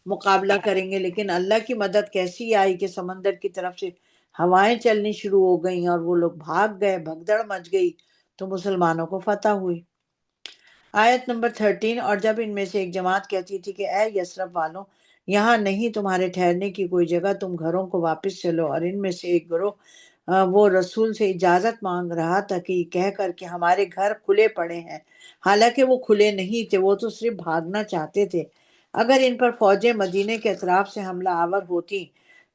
[SPEAKER 1] مقابلہ کریں گے؟ لیکن اللہ کی مدد کیسی آئی کہ سمندر کی طرف سے ہوائیں چلنی شروع ہو گئیں اور وہ لوگ بھاگ گئے، بھگدڑ مچ گئی، تو مسلمانوں کو فتح ہوئی۔ آیت نمبر 13، اور جب ان میں سے ایک جماعت کہتی تھی کہ اے یثرب والوں، یہاں نہیں تمہارے ٹھہرنے کی کوئی جگہ، تم گھروں کو واپس چلو، اور ان میں سے ایک گروہ وہ رسول سے اجازت مانگ رہا تھا کہ یہ کہہ کر کہ ہمارے گھر کھلے پڑے ہیں، حالانکہ وہ کھلے نہیں تھے، وہ تو صرف بھاگنا چاہتے تھے۔ اگر ان پر فوجیں مدینے کے اطراف سے حملہ آور ہوتی،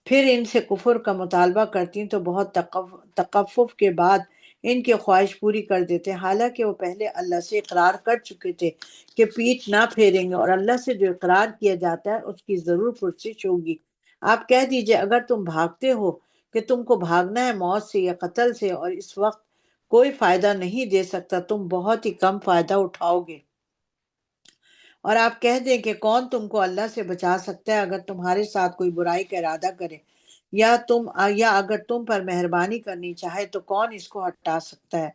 [SPEAKER 1] پھر ان سے کفر کا مطالبہ کرتی تو بہت تکفف کے بعد ان کی خواہش پوری کر دیتے، حالانکہ وہ پہلے اللہ سے اقرار کر چکے تھے کہ پیٹھ نہ پھیریں گے، اور اللہ سے جو اقرار کیا جاتا ہے اس کی ضرور پرسش ہوگی۔ آپ کہہ دیجئے اگر تم بھاگتے ہو کہ تم کو بھاگنا ہے موت سے یا قتل سے، اور اس وقت کوئی فائدہ نہیں دے سکتا، تم بہت ہی کم فائدہ اٹھاؤ گے۔ اور آپ کہہ دیں کہ کون تم کو اللہ سے بچا سکتا ہے اگر تمہارے ساتھ کوئی برائی کا ارادہ کرے، یا اگر تم پر مہربانی کرنی چاہے تو کون اس کو ہٹا سکتا ہے؟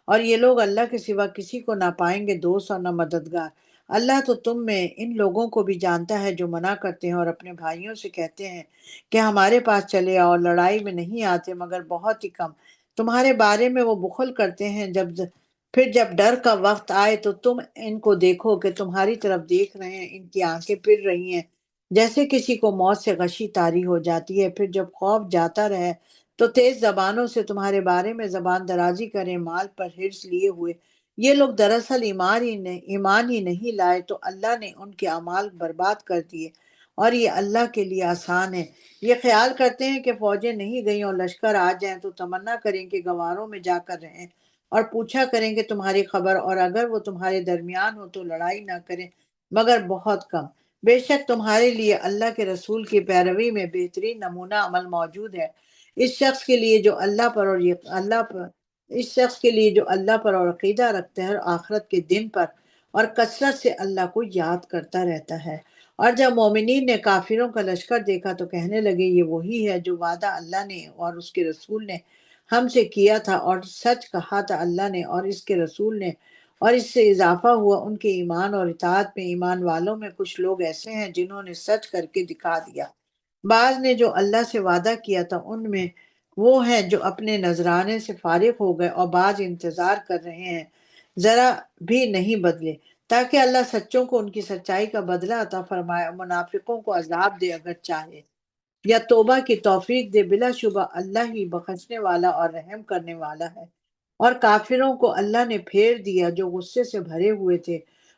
[SPEAKER 1] اور یہ لوگ اللہ کے سوا کسی کو نہ پائیں گے دوست اور نہ مددگار۔ اللہ تو تم میں ان لوگوں کو بھی جانتا ہے جو منع کرتے ہیں اور اپنے بھائیوں سے کہتے ہیں کہ ہمارے پاس چلے آؤ، لڑائی میں نہیں آتے مگر بہت ہی کم۔ تمہارے بارے میں وہ بخل کرتے ہیں، پھر جب ڈر کا وقت آئے تو تم ان کو دیکھو کہ تمہاری طرف دیکھ رہے ہیں، ان کی آنکھیں پھر رہی ہیں جیسے کسی کو موت سے غشی طاری ہو جاتی ہے۔ پھر جب خوف جاتا رہے تو تیز زبانوں سے تمہارے بارے میں زبان درازی کریں، مال پر حرص لیے ہوئے۔ یہ لوگ دراصل ایمان ہی نہیں لائے، تو اللہ نے ان کے اعمال برباد کر دیے، اور یہ اللہ کے لیے آسان ہے۔ یہ خیال کرتے ہیں کہ فوجیں نہیں گئیں اور لشکر آ جائیں تو تمنا کریں کہ گواروں میں جا کر رہیں، اور پوچھا کریں کہ تمہاری خبر، اور اگر وہ تمہارے درمیان ہو تو لڑائی نہ کریں مگر بہت کم۔ بے شک تمہارے لیے اللہ کے رسول کی پیروی میں بہترین نمونہ عمل موجود ہے، اس شخص کے لیے جو اللہ پر اور عقیدہ رکھتا ہے اور آخرت کے دن پر، اور کثرت سے اللہ کو یاد کرتا رہتا ہے۔ اور جب مومنین نے کافروں کا لشکر دیکھا تو کہنے لگے یہ وہی ہے جو وعدہ اللہ نے اور اس کے رسول نے ہم سے کیا تھا، اور سچ کہا تھا اللہ نے اور اس کے رسول نے، اور اس سے اضافہ ہوا ان کے ایمان اور اطاعت میں۔ ایمان والوں میں کچھ لوگ ایسے ہیں جنہوں نے سچ کر کے دکھا دیا، بعض نے جو اللہ سے وعدہ کیا تھا ان میں وہ ہیں جو اپنے نذرانے سے فارغ ہو گئے، اور بعض انتظار کر رہے ہیں ذرا بھی نہیں بدلے، تاکہ اللہ سچوں کو ان کی سچائی کا بدلہ عطا فرمائے اور منافقوں کو عذاب دے اگر چاہے، یا توبہ کی توفیق دے۔ بلا شبہ اللہ ہی بخشنے والا اور رحم کرنے والا ہے۔ اور کافروں کو اللہ نے پھیر دیا جو غصے سے بھرے ہوئے تھے،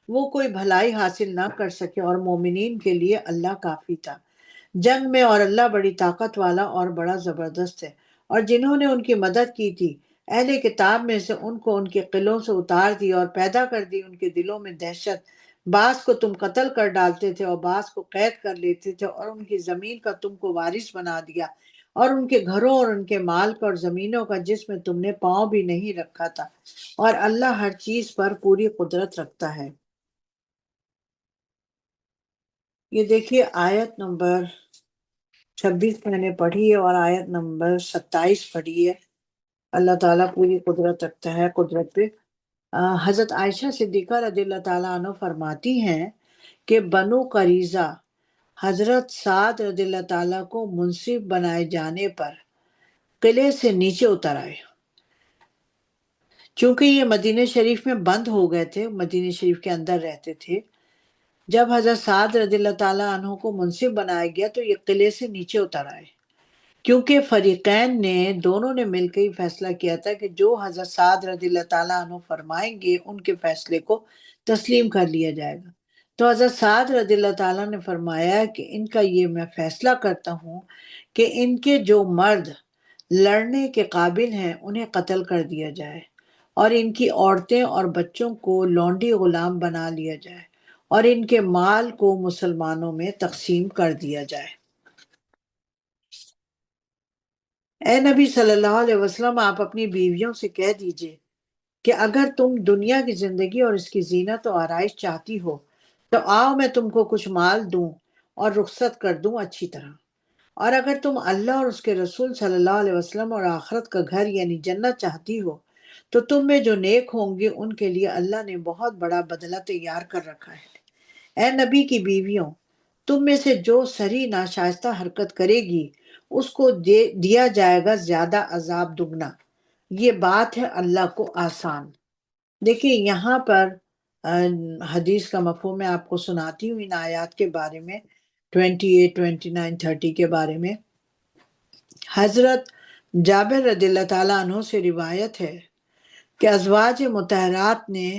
[SPEAKER 1] وہ کوئی بھلائی حاصل نہ کر سکے، اور مومنین کے لیے اللہ کافی تھا جنگ میں، اور اللہ بڑی طاقت والا اور بڑا زبردست ہے۔ اور جنہوں نے ان کی مدد کی تھی اہل کتاب میں سے، ان کو ان کے قلعوں سے اتار دیا اور پیدا کر دی ان کے دلوں میں دہشت۔ بعض کو تم قتل کر ڈالتے تھے اور بعض کو قید کر لیتے تھے، اور ان کی زمین کا تم کو وارث بنا دیا، اور ان کے گھروں اور ان کے مال کا اور زمینوں کا جس میں تم نے پاؤں بھی نہیں رکھا تھا، اور اللہ ہر چیز پر پوری قدرت رکھتا ہے۔ یہ دیکھیے آیت نمبر 26 میں نے پڑھی ہے اور آیت نمبر 27 پڑھی ہے۔ اللہ تعالیٰ پوری قدرت رکھتا ہے، قدرت پہ۔ حضرت عائشہ صدیقہ رضی اللہ تعالیٰ عنہ فرماتی ہیں کہ بنو قریظہ حضرت سعد رضی اللہ تعالیٰ کو منصف بنائے جانے پر قلعے سے نیچے اتر آئے، چونکہ یہ مدینہ شریف میں بند ہو گئے تھے، مدینہ شریف کے اندر رہتے تھے۔ جب حضرت سعد رضی اللہ تعالیٰ عنہ کو منصف بنایا گیا تو یہ قلعے سے نیچے اتر آئے، کیونکہ فریقین نے دونوں نے مل کے یہ فیصلہ کیا تھا کہ جو حضرت سعد رضی اللہ تعالیٰ عنہ فرمائیں گے ان کے فیصلے کو تسلیم کر لیا جائے گا۔ تو حضرت سعد رضی اللہ تعالیٰ نے فرمایا کہ ان کا یہ میں فیصلہ کرتا ہوں کہ ان کے جو مرد لڑنے کے قابل ہیں انہیں قتل کر دیا جائے، اور ان کی عورتیں اور بچوں کو لونڈی غلام بنا لیا جائے، اور ان کے مال کو مسلمانوں میں تقسیم کر دیا جائے۔ اے نبی صلی اللہ علیہ وسلم، آپ اپنی بیویوں سے کہہ دیجئے کہ اگر تم دنیا کی زندگی اور اس کی زینت و آرائش چاہتی ہو تو آؤ میں تم کو کچھ مال دوں اور رخصت کر دوں اچھی طرح، اور اگر تم اللہ اور اس کے رسول صلی اللہ علیہ وسلم اور آخرت کا گھر یعنی جنت چاہتی ہو تو تم میں جو نیک ہوں گے ان کے لیے اللہ نے بہت بڑا بدلہ تیار کر رکھا ہے۔ اے نبی کی بیویوں، تم میں سے جو سری ناشائستہ حرکت کرے گی اس کو دیا جائے گا زیادہ عذاب دگنا، یہ بات ہے اللہ کو آسان۔ دیکھیے یہاں پر حدیث کا مفہوم میں آپ کو سناتی ہوں ان آیات کے بارے میں، 28، 29، 30 کے بارے میں۔ حضرت جابر رضی اللہ تعالیٰ عنہ سے روایت ہے کہ ازواج مطہرات نے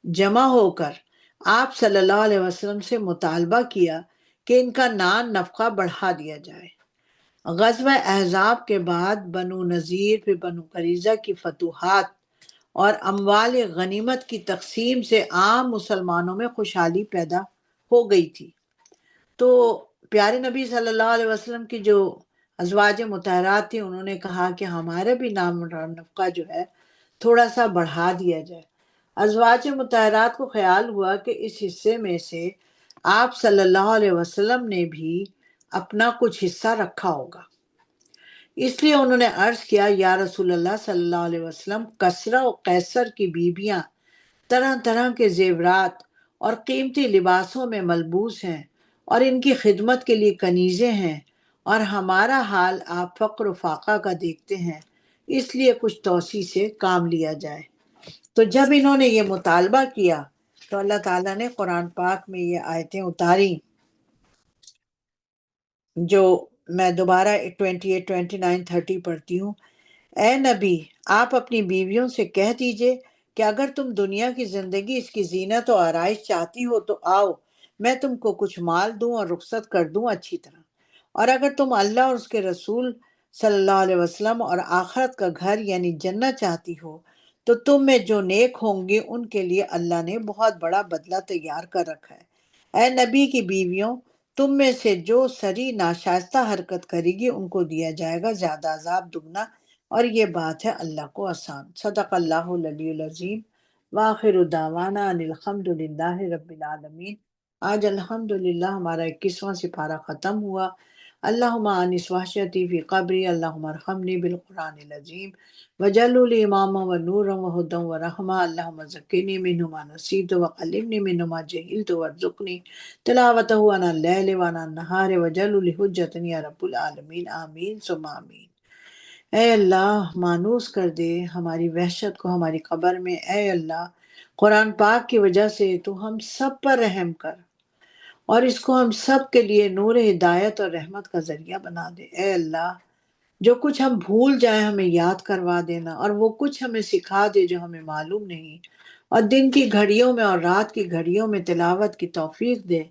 [SPEAKER 1] جمع ہو کر آپ صلی اللہ علیہ وسلم سے مطالبہ کیا کہ ان کا نان نفقہ بڑھا دیا جائے۔ غزوہ احزاب کے بعد بنو نذیر پھر بنو قریظہ کی فتوحات اور اموال غنیمت کی تقسیم سے عام مسلمانوں میں خوشحالی پیدا ہو گئی تھی۔ تو پیارے نبی صلی اللہ علیہ وسلم کی جو ازواج مطہرات تھی انہوں نے کہا کہ ہمارا بھی نام نفقہ جو ہے تھوڑا سا بڑھا دیا جائے۔ ازواج مطہرات کو خیال ہوا کہ اس حصے میں سے آپ صلی اللہ علیہ وسلم نے بھی اپنا کچھ حصہ رکھا ہوگا، اس لیے انہوں نے عرض کیا یا رسول اللہ صلی اللہ علیہ وسلم، کسرا و قیصر کی بیویاں طرح طرح کے زیورات اور قیمتی لباسوں میں ملبوس ہیں اور ان کی خدمت کے لیے کنیزیں ہیں، اور ہمارا حال آپ فقر و فاقہ کا دیکھتے ہیں، اس لیے کچھ توسیع سے کام لیا جائے۔ تو جب انہوں نے یہ مطالبہ کیا تو اللہ تعالیٰ نے قرآن پاک میں یہ آیتیں اتاری، جو میں دوبارہ 28، 29، 30 پڑھتی ہوں۔ اے نبی، آپ اپنی بیویوں سے کہہ دیجئے کہ اگر تم دنیا کی زندگی، اس کی زینت و آرائش چاہتی ہو تو آؤ، میں تم کو کچھ مال دوں اور رخصت کر دوں اچھی طرح، اور اگر تم اللہ اور اس کے رسول صلی اللہ علیہ وسلم اور آخرت کا گھر یعنی جنت چاہتی ہو تو تم میں جو نیک ہوں گے ان کے لیے اللہ نے بہت بڑا بدلہ تیار کر رکھا ہے۔ اے نبی کی بیویوں، تم میں سے جو سری ناشائستہ حرکت کرے گی ان کو دیا جائے گا زیادہ عذاب دگنا، اور یہ بات ہے اللہ کو آسان۔ صدق اللہ العلی العظیم، وآخر دعوانا ان الحمد للہ رب العالمین۔ آج الحمدللہ ہمارا 21واں سپارہ ختم ہوا۔ اللہم آنس وحشتی فی قبری، اللہم ارحمنی بالقرآن العظیم وجعلہ لی اماما ونورا وہدی ورحمہ، اللہم ذکرنی منہ ما نسیت وعلمنی منہ ما جہلت وارزقنی تلاوتہ آناء اللیل وآناء النہار وجعلہ لی حجۃ یا رب العالمین، آمین ثم آمین۔ اے اللہ مانوس کر دے ہماری وحشت کو ہماری قبر میں۔ اے اللہ قرآن پاک کی وجہ سے تو ہم سب پر رحم کر اور اس کو ہم سب کے لیے نور ہدایت اور رحمت کا ذریعہ بنا دے۔ اے اللہ جو کچھ ہم بھول جائیں ہمیں یاد کروا دینا، اور وہ کچھ ہمیں سکھا دے جو ہمیں معلوم نہیں، اور دن کی گھڑیوں میں اور رات کی گھڑیوں میں تلاوت کی توفیق دے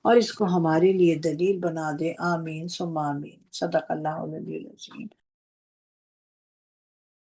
[SPEAKER 1] اور اس کو ہمارے لیے دلیل بنا دے، آمین ثم آمین۔ صدق اللہ العلی العظیم۔